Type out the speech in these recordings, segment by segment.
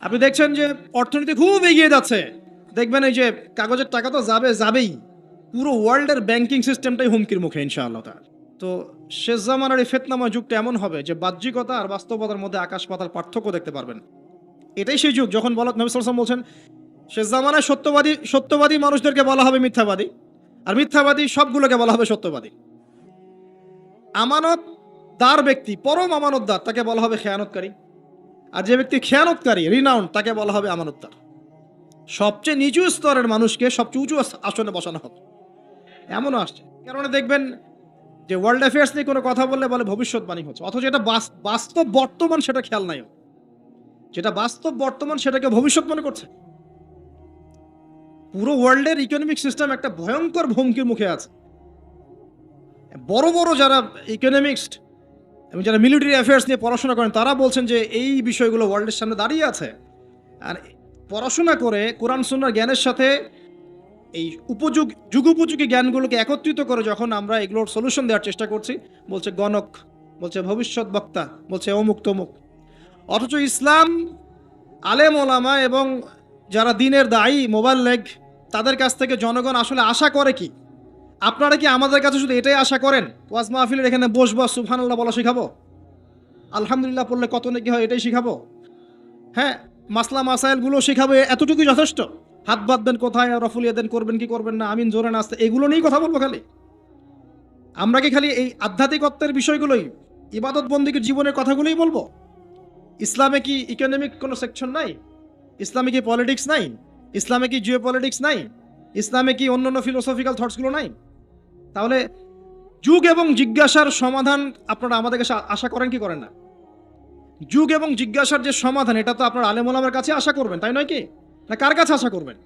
আপনি দেখছেন যে অর্থনীতি খুব এগিয়ে যাচ্ছে, দেখবেন এই যে কাগজের টাকা তো যাবেই, পুরো ওয়ার্ল্ডের ব্যাংকিং সিস্টেমটাই হুমকির মুখে ইনশাআল্লাহ তাআলা। তো শেষ জামানার এই ফিতনাময় যুগটা এমন হবে যে বাহ্যিকতা আর বাস্তবতার মধ্যে আকাশ পাতাল পার্থক্য দেখতে পারবেন। এটাই সেই যুগ যখন নবী সাল্লাল্লাহু আলাইহি ওয়াসাল্লাম বলছেন শেষ জামানায় সত্যবাদী মানুষদেরকে বলা হবে মিথ্যাবাদী, আর মিথ্যাবাদী সবগুলোকে বলা হবে সত্যবাদী। আমানতদার ব্যক্তি, পরম আমানতদার, তাকে বলা হবে খেয়ানতকারী। আর যে ব্যক্তি খেয়ানতকারী, রিনাউন্ড, তাকে বলা হবে আমানতদার। সবচেয়ে নিচু স্তরের মানুষকে সবচেয়ে উঁচু আসনে বসানো হবে, এমনও আসছে। কারণে দেখবেন যে ওয়ার্ল্ড অ্যাফেয়ার্স নিয়ে কোনো কথা বললে বলে ভবিষ্যৎবাণী হচ্ছে, অথচ এটা বাস্তব বর্তমান, সেটা খেয়াল নাই। যেটা বাস্তব বর্তমান সেটাকে ভবিষ্যৎ মনে করছে। পুরো ওয়ার্ল্ডের ইকোনমিক সিস্টেম একটা ভয়ঙ্কর হুমকির মুখে আছে। বড় বড় যারা ইকোনমিক্সট এবং যারা মিলিটারি অ্যাফেয়ার্স নিয়ে পড়াশোনা করেন তারা বলছেন যে এই বিষয়গুলো ওয়ার্ল্ডের সামনে দাঁড়িয়ে আছে। আর পড়াশোনা করে কোরআন সুন্নাহর জ্ঞানের সাথে এই যুগোপযোগী জ্ঞানগুলোকে একত্রিত করে যখন আমরা এগুলোর সলিউশন দেওয়ার চেষ্টা করছি, বলছে গণক, বলছে ভবিষ্যৎ বক্তা, বলছে অমুক তমুক। অথচ ইসলাম, আলেম ওলামা এবং যারা দিনের দায়ী মোবাল্লেগ, তাদের কাছ থেকে জনগণ আসলে আশা করে কি? আপনারা কি আমাদের কাছে শুধু এটাই আশা করেন ওয়াজ মাহফিলের এখানে বসবো, সুবহানাল্লাহ বলা শিখাবো, আলহামদুলিল্লাহ পড়লে কত নাকি হয় এটাই শিখাবো, হ্যাঁ মাসলা মাসাইলগুলো শিখাবো, এতটুকুই যথেষ্ট? হাত বাদ দেন কোথায়, রফুলিয়া দেন, করবেন কি করবেন না, আমিন জোরে নাচতে, এগুলো নিয়েই কথা বলবো খালি? আমরা কি খালি এই আধ্যাত্মিকত্বের বিষয়গুলোই, ইবাদত বন্দিকের জীবনের কথাগুলোই বলবো? ইসলামে কি ইকোনমিক কোনো সেকশন নাই? ইসলামে কি পলিটিক্স নাই? ইসলামে কি জিও পলিটিক্স নাই? ইসলামে কি অন্যান্য ফিলোসফিক্যাল থটসগুলো নাই? তাহলে যুগ এবং জিজ্ঞাসার সমাধান আপনারা আমাদের কাছে আশা করেন কি করেন না? যুগ এবং জিজ্ঞাসার যে সমাধান, এটা তো আপনার আলেম ওলামার কাছে আশা করবেন, তাই নয় কি? না কার কাছে আশা করবেন?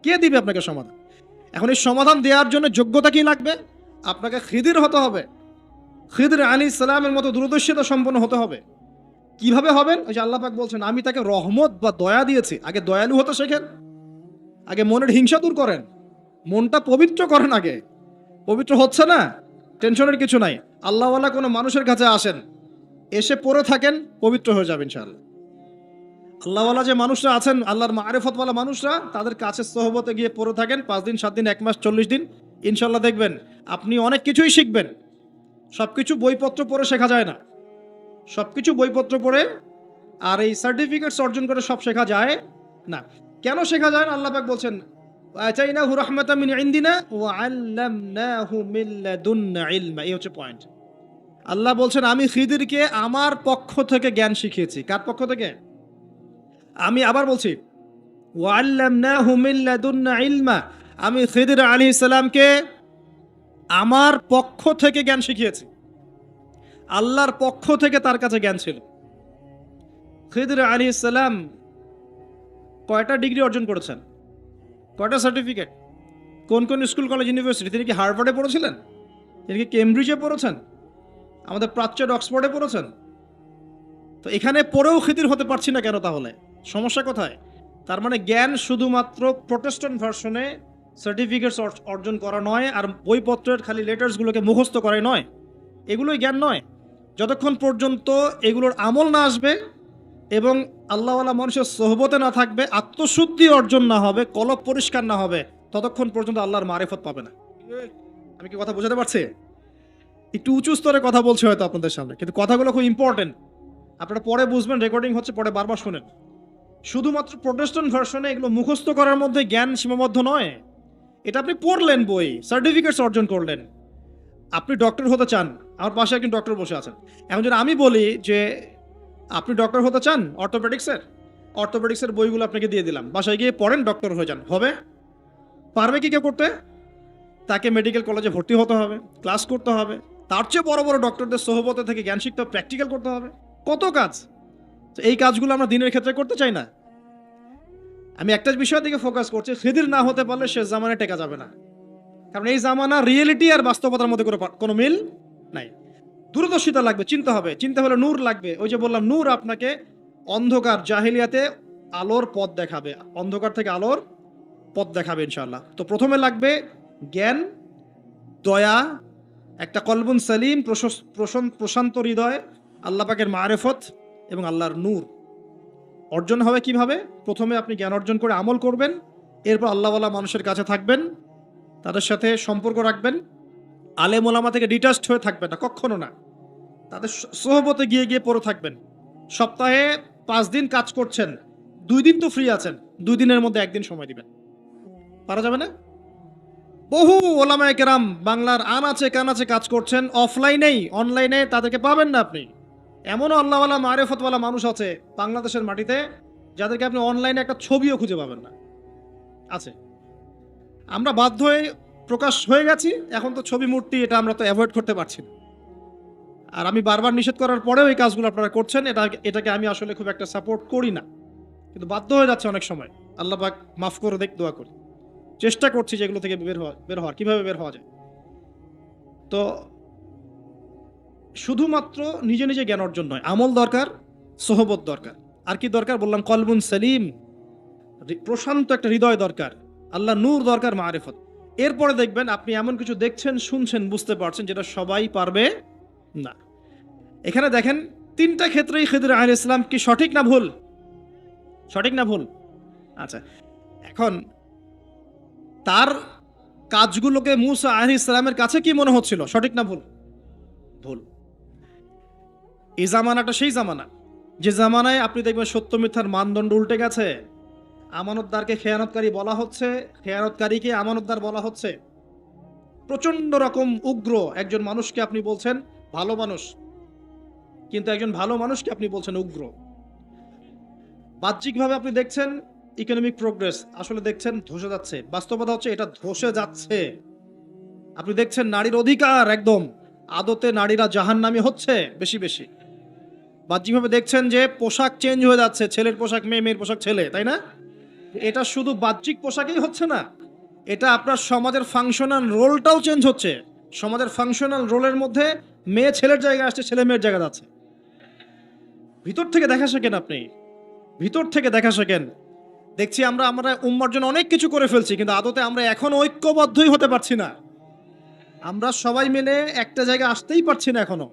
কে দিবে আপনাকে সমাধান? এখন এই সমাধান দেওয়ার জন্য যোগ্যতা কি লাগবে? আপনাকে খিদির হতে হবে, খিদির আলাইহিস সালামের মতো দূরদর্শিতা সম্পন্ন হতে হবে। কিভাবে হবেন? ওই যে আল্লাহ পাক বলছেন আমি তাকে রহমত বা দয়া দিয়েছি। আগে দয়ালু হতে শেখেন, আগে মনের হিংসা দূর করেন, মনটা পবিত্র করেন। আগে পবিত্র হচ্ছে না, টেনশনের কিছু নাই। আল্লাহওয়ালা কোনো মানুষের কাছে আসেন, এসে পড়ে থাকেন, পবিত্র হয়ে যাবেন ইনশাআল্লাহ। আল্লাহওয়ালা যে মানুষরা আছেন, আল্লাহর মারিফতওয়ালা মানুষরা, তাদের কাছে সোহবতে গিয়ে পড়ে থাকেন 5 দিন 7 দিন 1 মাস 40 দিন, ইনশাআল্লাহ দেখবেন আপনি অনেক কিছুই শিখবেন। সবকিছু বইপত্র পড়ে শেখা যায় না, সবকিছু বইপত্র পড়ে আর এই সার্টিফিকেটস অর্জন করে সব শেখা যায় না। কেন শেখা যায় না? আল্লাহ পাক বলছেন আতাইনাহু রাহমাতাম মিন ইনদিনা ওয়া আল্লামনাহু মিন লাদুন্না ইলমা। এই হচ্ছে পয়েন্ট। আল্লাহ বলছেন আমি খিদিরকে আমার পক্ষ থেকে জ্ঞান শিখিয়েছি। কার পক্ষ থেকে? আমি আবার বলছি ওয়া আল্লামনাহু মিন লাদুন্না ইলমা, আমি খিদির আলাইহিস সালামকে আমার পক্ষ থেকে জ্ঞান শিখিয়েছি। আল্লাহর পক্ষ থেকে তার কাছে জ্ঞান ছিল। খিদির আলাইহিস সালাম কয়টা ডিগ্রি অর্জন করেছেন? কয়টা সার্টিফিকেট? কোন কোন স্কুল কলেজ ইউনিভার্সিটি? তিনি কি হার্ভার্ডে পড়েছিলেন? তিনি কি কেমব্রিজে পড়েছেন? আমাদের প্রাচ্যের অক্সফোর্ডে পড়েছেন? তো এখানে পড়েও খিদির হতে পারছি না কেন? তাহলে সমস্যা কোথায়? তার মানে জ্ঞান শুধুমাত্র প্রোটেস্ট্যান্ট ভার্সনে সার্টিফিকেটস অর্জন করা নয়, আর বইপত্রের খালি লেটার্সগুলোকে মুখস্থ করাই নয়, এগুলোই জ্ঞান নয়। যতক্ষণ পর্যন্ত এগুলোর আমল না আসবে এবং আল্লাহওয়ালা মানুষের সোহবতে না থাকবে, আত্মশুদ্ধি অর্জন না হবে, কলব পরিষ্কার না হবে, ততক্ষণ পর্যন্ত আল্লাহর মারিফত পাবে না। আমি কি কথা বোঝাতে পারছি? একটু উঁচু স্তরে কথা বলছি হয়তো আপনাদের সামনে, কিন্তু কথাগুলো খুব ইম্পর্টেন্ট। আপনারা পরে বুঝবেন, রেকর্ডিং হচ্ছে, পরে বারবার শুনেন। শুধুমাত্র প্রোটেস্ট্যান্ট ভার্সনে এগুলো মুখস্থ করার মধ্যে জ্ঞান সীমাবদ্ধ নয়। এটা আপনি পড়লেন বই, সার্টিফিকেটস অর্জন করলেন, আপনি ডক্টর হতে চান, আমার পাশে একজন ডক্টর বসে আছেন। এখন যদি আমি বলি যে আপনি ডক্টর হতে চান অর্থোপেডিক্সের বইগুলো আপনাকে দিয়ে দিলাম, বাসায় গিয়ে পড়েন, ডক্টর হয়ে যান, হবে? পারবে কি কেউ করতে? তাকে মেডিকেল কলেজে ভর্তি হতে হবে, ক্লাস করতে হবে, তার চেয়ে বড় বড় ডক্টরদের সোহবতে থেকে জ্ঞান শিখতে হবে, প্র্যাকটিক্যাল করতে হবে, কত কাজ। তো এই কাজগুলো আমরা দিনের ক্ষেত্রে করতে চাই না। আমি একটা বিষয়ের দিকে ফোকাস করছি, খিদির না হতে পারলে শেষ জামানায় টেকা যাবে না। কারণ এই জামানা রিয়েলিটি আর বাস্তবতার মধ্যে কোনো মিল নাই। দূরদর্শিতা লাগবে, চিন্তা হবে, চিন্তা হলে নূর লাগবে। ওই যে বললাম, নূর আপনাকে অন্ধকার জাহিলিয়াতে আলোর পথ দেখাবে, অন্ধকার থেকে আলোর পথ দেখাবে ইনশাআল্লাহ। তো প্রথমে লাগবে জ্ঞান, দয়া, একটা কলবুন সালিম, প্রশান্ত হৃদয়, আল্লাহ পাকের মারেফত এবং আল্লাহর নূর। অর্জন হবে কিভাবে? প্রথমে আপনি জ্ঞান অর্জন করে আমল করবেন, এরপর আল্লাহওয়ালা মানুষের কাছে থাকবেন, তাদের সাথে সম্পর্ক রাখবেন, আলেম ওলামা থেকে ডিটাচড হয়ে থাকবেন না, কখনো না। তাদের সোহবতে গিয়ে গিয়ে পড়ে থাকবেন। সপ্তাহে 5 দিন কাজ করছেন, 2 দিন তো ফ্রি আছেন, 2 দিনের মধ্যে 1 দিন সময় দিবেন। পারা যাবে না? বহু ওলামায়ে কেরাম বাংলার আনাচে কানাচে কাজ করছেন, অফলাইনেই, অনলাইনে তাদেরকে পাবেন না আপনি। এমনও আল্লাহওয়ালা মারেফতওয়ালা মানুষ আছে বাংলাদেশের মাটিতে, যাদেরকে আপনি অনলাইনে একটা ছবিও খুঁজে পাবেন না। আছে। আমরা বাধ্য হয়ে প্রকাশ হয়ে গেছি, এখন তো ছবি মূর্তি এটা আমরা তো অ্যাভয়েড করতে পারছি না। আর আমি বারবার নিষেধ করার পরেও এই কাজগুলো আপনারা করছেন, এটাকে আমি আসলে খুব একটা সাপোর্ট করি না, কিন্তু বাধ্য হয়ে যাচ্ছে অনেক সময়। আল্লাহ পাক মাফ করে দেখ, দোয়া করি। চেষ্টা করছি যেগুলো থেকে বের হওয়ার, কিভাবে বের হওয়া যায়। তো শুধুমাত্র নিজে নিজে জ্ঞান অর্জন নয়, আমল দরকার, সোহবত দরকার। আর কি দরকার বললাম? কলবুন সেলিম, প্রশান্ত একটা হৃদয় দরকার, আল্লাহ নূর দরকার, মারিফত। এরপরে দেখবেন আপনি এমন কিছু দেখছেন, শুনছেন, বুঝতে পারছেন যেটা সবাই পারবে না। এখানে দেখেন 3টা ক্ষেত্রেই খিদর আলাইহিস সালাম কি সঠিক না ভুল? সঠিক না ভুল? আচ্ছা, এখন তার কাজগুলোকে মূসা আলাইহিস সালামের কাছে কি মনে হচ্ছিল? সঠিক না ভুল? ভুল। এই জামানাটা সেই জামানা যে জামানায় আপনি দেখবেন সত্য মিথ্যার মানদণ্ড উল্টে গেছে। আমানতদারকে খেয়ানতকারী বলা হচ্ছে, খেয়ানতকারীকে আমানতদার বলা হচ্ছে। প্রচন্ড রকম উগ্র একজন মানুষকে আপনি বলছেন ভালো মানুষ, কিন্তু একজন ভালো মানুষকে আপনি বলছেন উগ্র। বাহ্যিকভাবে আপনি দেখছেন ইকোনমিক প্রোগ্রেস, আসলে দেখছেন ধসে যাচ্ছে। বাস্তবতা হচ্ছে এটা ধসে যাচ্ছে। আপনি দেখছেন নারীর অধিকার একদম, আদতে নারীরা জাহান্নামী হচ্ছে বেশি বেশি। বাহ্যিকভাবে দেখছেন যে পোশাক চেঞ্জ হয়ে যাচ্ছে, ছেলের পোশাক মেয়ে, মেয়ের পোশাক ছেলে, তাই না? এটা শুধু বাহ্যিক পোশাকেই হচ্ছে না, এটা আপনার সমাজের ফাংশনাল রোলটাও চেঞ্জ হচ্ছে। সমাজের ফাংশনাল রোলের মধ্যে মেয়ে ছেলের জায়গায় আসছে, ছেলে মেয়ের জায়গা যাচ্ছে। ভিতর থেকে দেখা শেখেন আপনি, ভিতর থেকে দেখা শেখেন। দেখছি আমরা উম্মার জন্য অনেক কিছু করে ফেলছি, কিন্তু আদতে আমরা এখন ঐক্যবদ্ধই হতে পারছি না। আমরা সবাই মিলে একটা জায়গায় আসতেই পারছি না এখনো।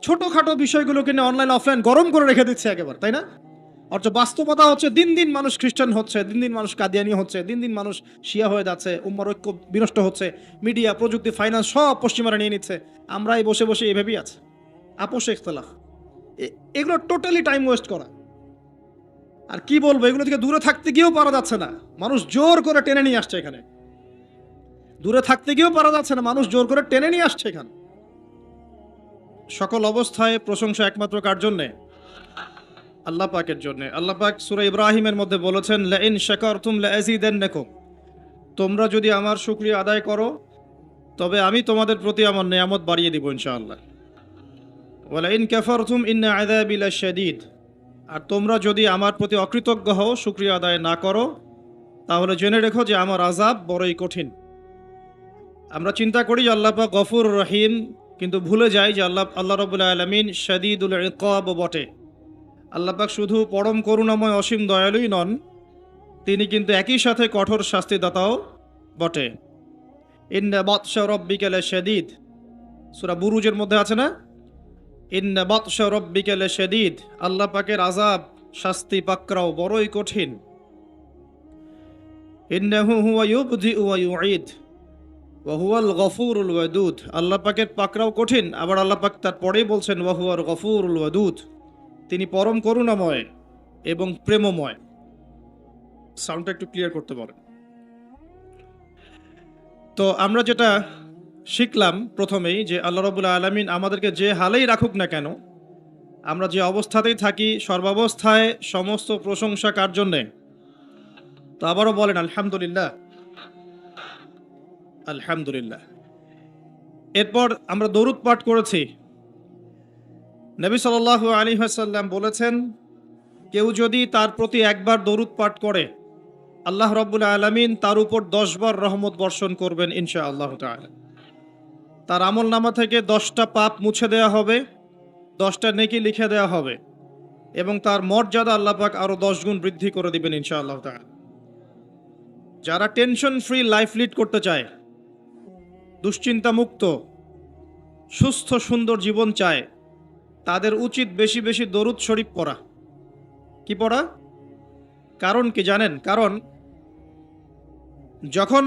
ছোটখাটো বিষয়গুলোকে নিয়ে অনলাইন অফলাইন গরম করে রেখে দিচ্ছে একেবারে, তাই না? অথচ বাস্তবতা হচ্ছে দিন দিন মানুষ খ্রিস্টান হচ্ছে, দিন দিন মানুষ কাদিয়ানি হচ্ছে, দিন দিন মানুষ শিয়া হয়ে যাচ্ছে, উম্মার ঐক্য বিনষ্ট হচ্ছে। মিডিয়া, প্রযুক্তি, ফাইন্যান্স সব পশ্চিমারা নিয়ে নিচ্ছে। আমরাই বসে বসে এভাবেই আছি, আপোষে ইখতিলাফ। এগুলো টোটালি টাইম ওয়েস্ট করা। আর কি বলবো, এগুলো থেকে দূরে থাকতে গিয়েও পারা যাচ্ছে না, মানুষ জোর করে টেনে নিয়ে আসছে এখানে। দূরে থাকতে গিয়েও পারা যাচ্ছে না, মানুষ জোর করে টেনে নিয়ে আসছে এখানে। সকল অবস্থায় প্রশংসা একমাত্র কার জন্যে? আল্লাহ পাকের জন্য। আল্লাহ পাক সূরা ইব্রাহিমের মধ্যে বলেছেন, লাইন শাকারতুম লাযিদান্নাকুম, তোমরা যদি আমার শুকরিয়া আদায় করো তবে আমি তোমাদের প্রতি আমার নিয়ামত বাড়িয়ে দিব ইনশাআল্লাহ। ওয়ালাইন কাফারতুম ইন্না আযাবি লাশাদীদ, আর তোমরা যদি আমার প্রতি অকৃতজ্ঞ হও, শুকরিয়া আদায় না করো, তাহলে জেনে রেখো যে আমার আযাব বড়ই কঠিন। আমরা চিন্তা করি যে আল্লাহ পাক গফুর রহিম, কিন্তু ভুলে যাই যে আল্লাহ রাব্বুল আলামিন শাদীদুল ইকাব বটে। আল্লাহ পাক শুধু পরম করুণাময় অসীম দয়ালুই নন, তিনি কিন্তু একই সাথে কঠোর শাস্তিদাতাও বটে। ইন্না বাতশা রাব্বিকা লাশাদীদ, সূরা বুরুজের মধ্যে আছে না? ইন্না বাতশা রাব্বিকা লাশাদীদ, আল্লাহ পাকের আযাব, শাস্তি, পাকড়াও বড়ই কঠিন। ইন্নাহু হুয়া ইউবদিউ ওয়া ইউঈদ ওয়া হুয়াল গফুরুল ওয়াদুদ, আল্লাহ পাকের পাকড়াও কঠিন, আবার আল্লাহ পাক তার পরেই বলছেন ওয়া হুয়াল গফুরুল ওয়াদুদ, তিনি পরম করুণাময় এবং প্রেমময়। সাউন্ডটা একটু ক্লিয়ার করতে পারেন? তো আমরা যেটা শিখলাম প্রথমেই, যে আল্লাহ রাব্বুল আলামিন আমাদেরকে যে হালেই রাখুক না কেন, আমরা যে অবস্থাতেই থাকি, সর্বাবস্থায় সমস্ত প্রশংসা কার জন্যে? তো আবারও বলেন আলহামদুলিল্লাহ, আলহামদুলিল্লাহ। এরপর আমরা দরুদ পাঠ করেছি। নবী সাল্লাল্লাহু আলাইহি ওয়াসাল্লাম বলেছেন, কেউ যদি তার প্রতি একবার দরুদ পাঠ করে, আল্লাহ রাব্বুল আলামিন তার উপর 10 বার রহমত বর্ষণ করবেন ইনশাআল্লাহ তাআলা। তার আমলনামা থেকে 10টা পাপ মুছে দেওয়া হবে, 10টা নেকি লিখে দেওয়া হবে, এবং তার মর্যাদা আল্লাহ পাক আরো 10 গুণ বৃদ্ধি করে দিবেন ইনশাআল্লাহ তাআলা। যারা টেনশন ফ্রি লাইফ লিড করতে চায়, দুশ্চিন্তা মুক্ত সুস্থ সুন্দর জীবন চায়, তাদের উচিত বেশি বেশি দরুদ শরীফ পড়া। কি পড়া? কারণ কি জানেন? কারণ যখন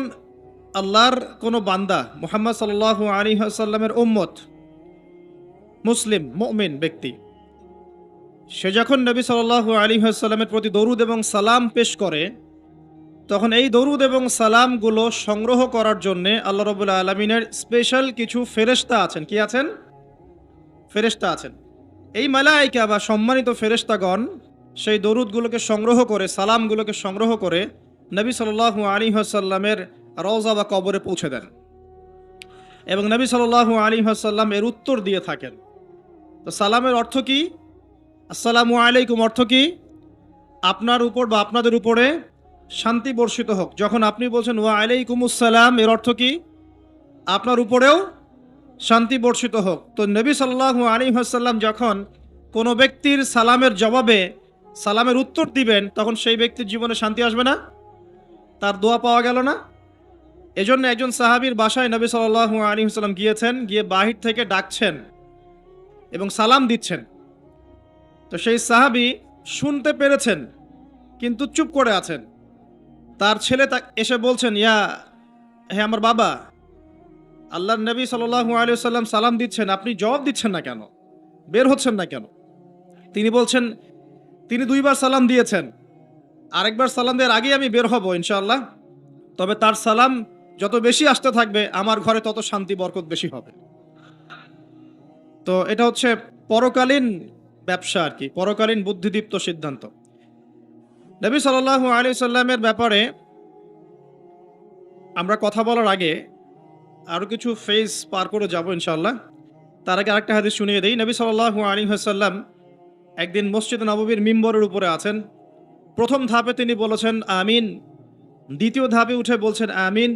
আল্লাহর কোনো বান্দা মুহাম্মদ সাল্লাল্লাহু আলাইহি ওয়াসাল্লামের উম্মত, মুসলিম মুমিন ব্যক্তি, সে যখন নবী সাল্লাল্লাহু আলাইহি ওয়াসাল্লামের প্রতি দরুদ এবং সালাম পেশ করে, তখন এই দরুদ এবং সালামগুলো সংগ্রহ করার জন্য আল্লাহ রাব্বুল আলামিনের স্পেশাল কিছু ফেরেশতা আছেন। কি আছেন? ফেরেশতা আছেন। এই মালায়েকা বা সম্মানিত ফেরেশতাগণ সেই দরুদগুলোকে সংগ্রহ করে, সালামগুলোকে সংগ্রহ করে নবী সাল্লাল্লাহু আলাইহি ওয়াসাল্লামের রওজা বা কবরে পৌঁছে দেন এবং নবী সাল্লাল্লাহু আলাইহি ওয়াসাল্লাম এর উত্তর দিয়ে থাকেন। তো সালামের অর্থ কি? আসসালামু আলাইকুম অর্থ কি? আপনার উপর বা আপনাদের উপরে শান্তি বর্ষিত হোক। যখন আপনি বলছেন ওয়া আলাইকুমুস সালাম, এর অর্থ কি? আপনার উপরেও শান্তি বর্ষিত হোক। তো নবী সাল্লাল্লাহু আলাইহি ওয়াসাল্লাম যখন কোনো ব্যক্তির সালামের জবাবে সালামের উত্তর দিবেন, তখন সেই ব্যক্তির জীবনে শান্তি আসবে না? তার দোয়া পাওয়া গেল না? এজন্য একজন সাহাবীর বাসায় নবী সাল্লাল্লাহু আলাইহি ওয়াসাল্লাম গিয়েছেন, গিয়ে বাহির থেকে ডাকছেন এবং সালাম দিচ্ছেন। তো সেই সাহাবী শুনতে পেরেছেন কিন্তু চুপ করে আছেন। তার ছেলে এসে বলছেন, হে আমার বাবা, আল্লাহর নবী সাল্লাল্লাহু আলাইহি ওয়াসাল্লাম সালাম দিচ্ছেন, আপনি জবাব দিচ্ছেন না কেন? বের হচ্ছেন না কেন? তিনি বলছেন, তিনি 2 বার সালাম দিয়েছেন, আরেকবার সালাম দেওয়ার আগেই আমি বের হব ইনশাআল্লাহ। তবে তার সালাম যত বেশি আসতে থাকবে, আমার ঘরে তত শান্তি বরকত বেশি হবে। তো এটা হচ্ছে পরকালীন ব্যবসা আর কি, পরকালীন বুদ্ধিদীপ্ত সিদ্ধান্ত। নবী সাল্লাল্লাহু আলাইহি ওয়াসাল্লামের ব্যাপারে আমরা কথা বলার আগে আরও কিছু ফেজ পার করে যাব ইনশাআল্লাহ। তার আগে আরেকটা হাদিস শুনিয়ে দেই। নবী সাল্লাল্লাহু আলাইহি ওয়াসাল্লাম একদিন মসজিদে নববীর মিম্বরের উপরে আছেন। প্রথম ধাপে তিনি বলেছেন আমিন, দ্বিতীয় ধাপে উঠে বলছেন আমিন,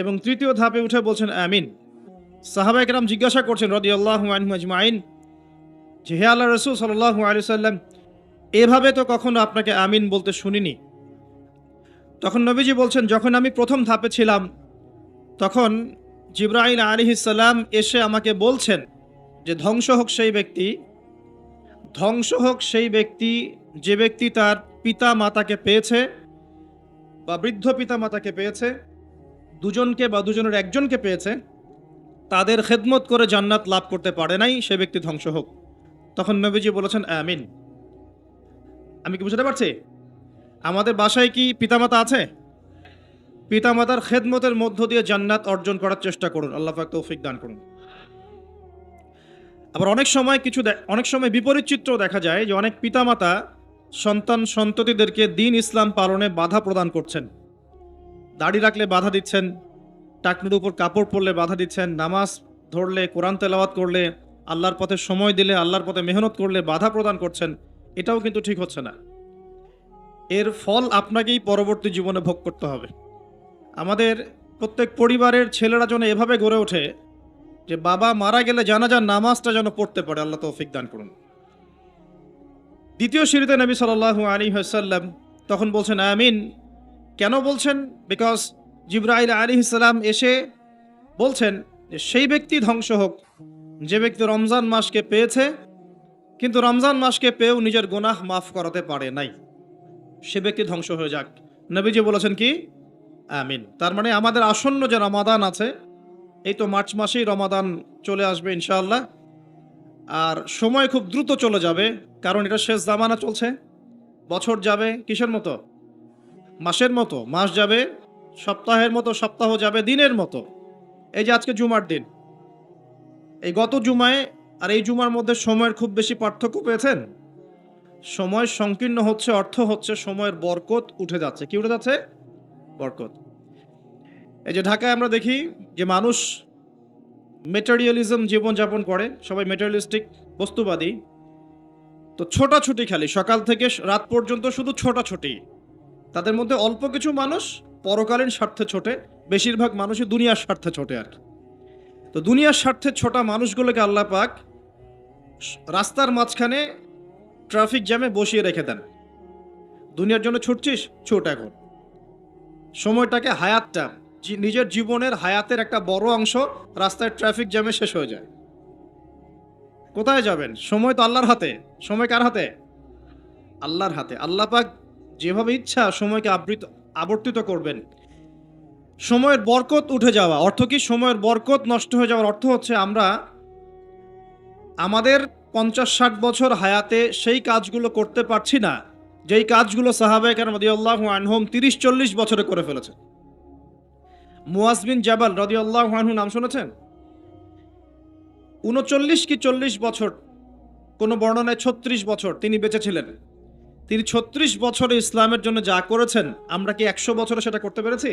এবং তৃতীয় ধাপে উঠে বলছেন আমিন। সাহাবায়ে কেরাম জিজ্ঞাসা করছেন রাদিয়াল্লাহু আনহুম আজমাইন যে হে আল্লাহর রাসূল সাল্লাল্লাহু আলাইহি ওয়াসাল্লাম, এভাবে তো কখনো আপনাকে আমিন বলতে শুনিনি। তখন নবীজি বলছেন, যখন আমি প্রথম ধাপে ছিলাম তখন জিবরাইল আলাইহিস সালাম এসে আমাকে বলছেন যে ধ্বংস হোক সেই ব্যক্তি, ধ্বংস হোক সেই ব্যক্তি যে ব্যক্তি তার পিতা মাতাকে পেয়েছে বা বৃদ্ধ পিতা মাতাকে পেয়েছে, দুজনকে বা দুজনের একজনকে পেয়েছে, তাদের খেদমত করে জান্নাত লাভ করতে পারে নাই, সে ব্যক্তি ধ্বংস হোক। তখন নবীজি বলেছেন আমিন। আমি কি বুঝতে পারছি? আমাদের বাসায় কি পিতামাতা আছে? পিতামাতার খেদমতের মধ্য দিয়ে জান্নাত অর্জন করার চেষ্টা করুন, আল্লাহ পাক তৌফিক দান করুন। আবার অনেক সময় বিপরীত চিত্র দেখা যায় যে অনেক পিতামাতা সন্তান সন্ততিদেরকে দ্বীন ইসলাম পালনে বাধা প্রদান করছেন। দাড়ি রাখলে বাধা দিচ্ছেন, টাকনুর উপর কাপড় পরলে বাধা দিচ্ছেন, নামাজ ধরলে, কোরআন তেলাওয়াত করলে, আল্লাহর পথে সময় দিলে, আল্লাহর পথে মেহনত করলে বাধা প্রদান করছেন। এটাও কিন্তু ঠিক হচ্ছে না। এর ফল আপনাকেই পরবর্তী জীবনে ভোগ করতে হবে। আমাদের প্রত্যেক পরিবারের ছেলেরা যেন এভাবে গড়ে ওঠে যে বাবা মারা গেলে জানাজার নামাজটা যেন পড়তে পারে, আল্লাহ তৌফিক দান করুন। দ্বিতীয় সিঁড়িতে নবী সাল্লাল্লাহু আলাইহি ওয়াসাল্লাম তখন বলছেন আমিন। কেন বলছেন? বিকজ জিবরাইল আলাইহিস সালাম এসে বলছেন যে সেই ব্যক্তি ধ্বংস হোক যে ব্যক্তি রমজান মাসকে পেয়েছে কিন্তু রমজান মাসকে পেয়েও নিজের গুনাহ মাফ করাতে পারে নাই, সে ব্যক্তি ধ্বংস হয়ে যাক। নবীজি বলেছেন কি? আমিন। তার মানে আমাদের আসন্ন যে রমাদান আছে, এই তো মার্চ মাসেই রমাদান চলে আসবে ইনশাআল্লাহ। আর সময় খুব দ্রুত চলে যাবে, কারণ এটা শেষ জামানা চলছে। বছর যাবে কিসের মতো? মাসের মতো। মাস যাবে সপ্তাহের মতো, সপ্তাহ যাবে দিনের মতো। এই যে আজকে জুমার দিন, এই গত জুমায় আর এই জুমার মধ্যে সময়ের খুব বেশি পার্থক্য পেয়েছেন? সময় সংকীর্ণ হচ্ছে, অর্থ হচ্ছে সময়ের বরকত উঠে যাচ্ছে। কি উঠে যাচ্ছে? বরকত। এই যে ঢাকায় আমরা দেখি যে মানুষ মেটেরিয়ালিজম জীবনযাপন করে, সবাই মেটেরিয়ালিস্টিক, বস্তুবাদী। তো ছোটাছুটি খালি সকাল থেকে রাত পর্যন্ত শুধু ছোটাছুটি। তাদের মধ্যে অল্প কিছু মানুষ পরকালীন স্বার্থে ছোটে, বেশিরভাগ মানুষই দুনিয়ার স্বার্থে ছোটে আর কি। তো দুনিয়ার স্বার্থে ছোটা মানুষগুলোকে আল্লাহ পাক রাস্তার মাঝখানে ট্রাফিক জ্যামে বসিয়ে রেখে দেন। দুনিয়ার জন্য ছুটছিস, ছুট এখন। সময়টাকে হায়াতটা, নিজের জীবনের হায়াতের একটা বড় অংশ রাস্তায় ট্রাফিক জ্যামে শেষ হয়ে যায়। কোথায় যাবেন? সময় তো আল্লাহর হাতে। সময় কার হাতে? আল্লাহর হাতে। আল্লাহ পাক যেভাবে ইচ্ছা সময়কে আবর্তিত করবেন। সময়ের বরকত উঠে যাওয়া অর্থ কি? সময়ের বরকত নষ্ট হয়ে যাওয়ার অর্থ হচ্ছে আমরা আমাদের ৫০-৬০ বছর হায়াতে সেই কাজগুলো করতে পারছি না, যেই কাজগুলো সাহাবায়ে কেরাম রাদিয়াল্লাহু আনহুম ৩০-৪০ বছরে করে ফেলেছে। মুয়াজ বিন জাবাল রাদিয়াল্লাহু আনহু নাম শুনেছেন? ৩৯ কি ৪০ বছর, কোন বর্ণনায় ৩৬ বছর তিনি বেঁচে ছিলেন। তিনি ৩৬ বছরে ইসলামের জন্য যা করেছেন, আমরা কি ১০০ বছরে সেটা করতে পেরেছি?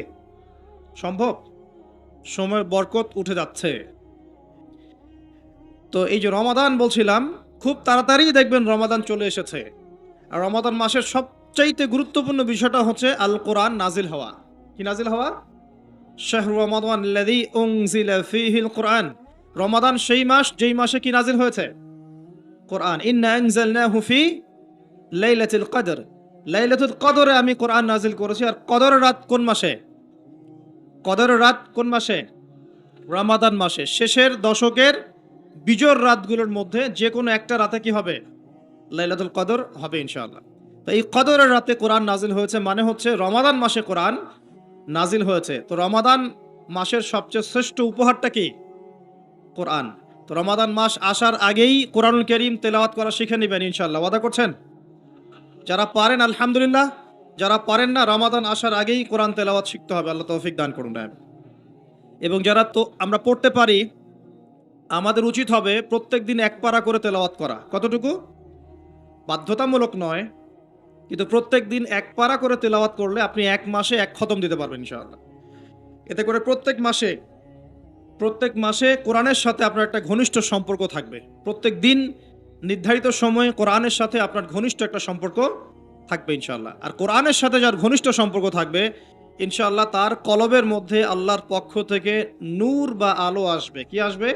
সম্ভব? সময়ের বরকত উঠে যাচ্ছে। তো এই যে রমাদান বলছিলাম, খুব তাড়াতাড়ি দেখবেন রমাদান চলে এসেছে। আর রমাদান মাসের সবচাইতে গুরুত্বপূর্ণ বিষয়টা হচ্ছে আল কোরআন নাজিল হওয়া। কি নাজিল হওয়া? শাহরু রমাদান আল্লাযী উনজিলা ফীহিল কোরআন। রমাদান সেই মাস যেই মাসে কি নাজিল হয়েছে? কোরআন। ইন্না আনজালনাহু ফি লাইলাতুল কদর। লাইলাতুল কদরে আমি কোরআন নাজিল করেছি। আর কদরের রাত কোন মাসে? কদরের রাত কোন মাসে? রমাদান মাসে। শেষের দশকের বিজোড় রাতগুলোর মধ্যে যে কোনো একটা রাতে কি হবে? লাইলাতুল কদর হবে ইনশাআল্লাহ। তো এই কদরের রাতে কোরআন নাজিল হয়েছে, মানে হচ্ছে রমাদান মাসে কোরআন নাজিল হয়েছে। তো রমাদান মাসের সবচেয়ে শ্রেষ্ঠ উপহারটা কি? কোরআন। তো রমাদান মাস আসার আগেই কোরআনুল কারীম তেলাওয়াত করা শিখে নেবেন ইনশাআল্লাহ। ওয়াদা করছেন? যারা পারেন আলহামদুলিল্লাহ, যারা পারেন না রমাদান আসার আগেই কোরআন তেলাওয়াত শিখতে হবে। আল্লাহ তৌফিক দান করুন। এবং যারা তো আমরা পড়তে পারি, আমাদের উচিত হবে প্রত্যেকদিন এক পারা করে তেলাওয়াত করা। কতটুকু? বাধ্যতামূলক নয়, কিন্তু প্রত্যেক দিন এক পারা করে তেলাওয়াত করলে আপনি এক মাসে এক খতম দিতে পারবেন ইনশাআল্লাহ। এতে করে প্রত্যেক মাসে কোরআনের সাথে আপনার একটা ঘনিষ্ঠ সম্পর্ক থাকবে। প্রত্যেক দিন নির্ধারিত সময়ে কোরআনের সাথে আপনার ঘনিষ্ঠ একটা সম্পর্ক থাকবে ইনশাআল্লাহ। আর কোরআনের সাথে যার ঘনিষ্ঠ সম্পর্ক থাকবে ইনশাআল্লাহ, তার কলবের মধ্যে আল্লাহর পক্ষ থেকে নূর বা আলো আসবে। কি আসবে?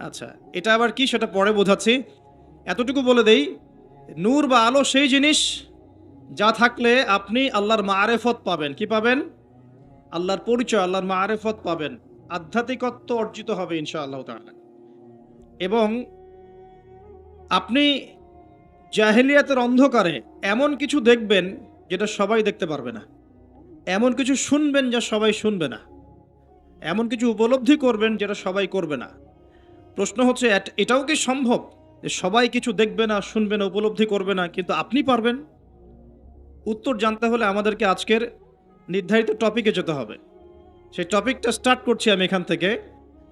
আচ্ছা, এটা আবার কি সেটা পরে বোঝাচ্ছি। এতটুকু বলে দেই, নূর বা আলো সেই জিনিস যা থাকলে আপনি আল্লাহর মাআরিফত পাবেন। কি পাবেন? আল্লাহর পরিচয়, আল্লাহর মাআরিফত পাবেন, আধ্যাত্মিকত্ব অর্জিত হবে ইনশাআল্লাহ তাআলা। এবং আপনি জাহেলিয়াতের অন্ধকারে এমন কিছু দেখবেন যেটা সবাই দেখতে পারবে না, এমন কিছু শুনবেন যা সবাই শুনবে না, এমন কিছু উপলব্ধি করবেন যেটা সবাই করবে না। প্রশ্ন হচ্ছে এটাও কি সম্ভব যে সবাই কিছু দেখবে না, শুনবে না, উপলব্ধি করবে না, কিন্তু আপনি পারবেন? উত্তর জানতে হলে আমাদেরকে আজকের নির্ধারিত টপিকে যেতে হবে। সেই টপিকটা স্টার্ট করছি আমি এখান থেকে।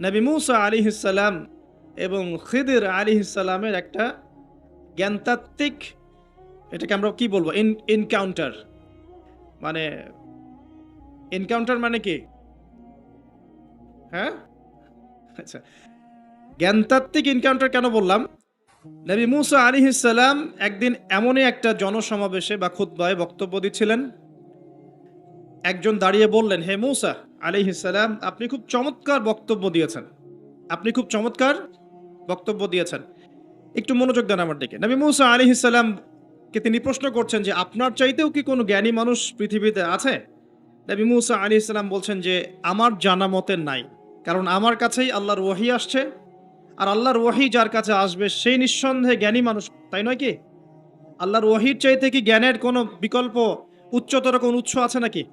নবী মূসা আলাইহিস সালাম এবং খিদির আলাইহিস সালামের একটা জ্ঞানতাত্ত্বিক, এটাকে আমরা কি বলবো, এনকাউন্টার। মানে এনকাউন্টার মানে কি? হ্যাঁ, আচ্ছা, জ্ঞানতাত্ত্বিক এনকাউন্টার কেন বললাম? নবী মূসা আলাইহিস সালাম একদিন এমনই একটা জনসমাবেশে বা খুতবায় বক্তব্য দিচ্ছিলেন। একজন দাঁড়িয়ে বললেন, হে মূসা আলাইহিস সালাম, আপনি খুব চমৎকার বক্তব্য দিয়েছেন, আপনি খুব চমৎকার বক্তব্য দিয়েছেন। একটু মনোযোগ দেন আমার দিকে। নবী মূসা আলাইহিস সালামকে তিনি প্রশ্ন করছেন যে আপনার চাইতেও কি কোনো জ্ঞানী মানুষ পৃথিবীতে আছে? নবী মূসা আলাইহিস সালাম বলছেন যে আমার জানা মতে নাই, কারণ আমার কাছেই আল্লাহর ওহী আসছে, আর আল্লাহর ওহী যার কাছে আসবে সেই নিঃসন্দেহে জ্ঞানী মানুষ, তাই নয় কি? আল্লাহর ওহীর চাইতে কি জ্ঞানের কোনো বিকল্প উচ্চতর কোনো উৎস আছে নাকি?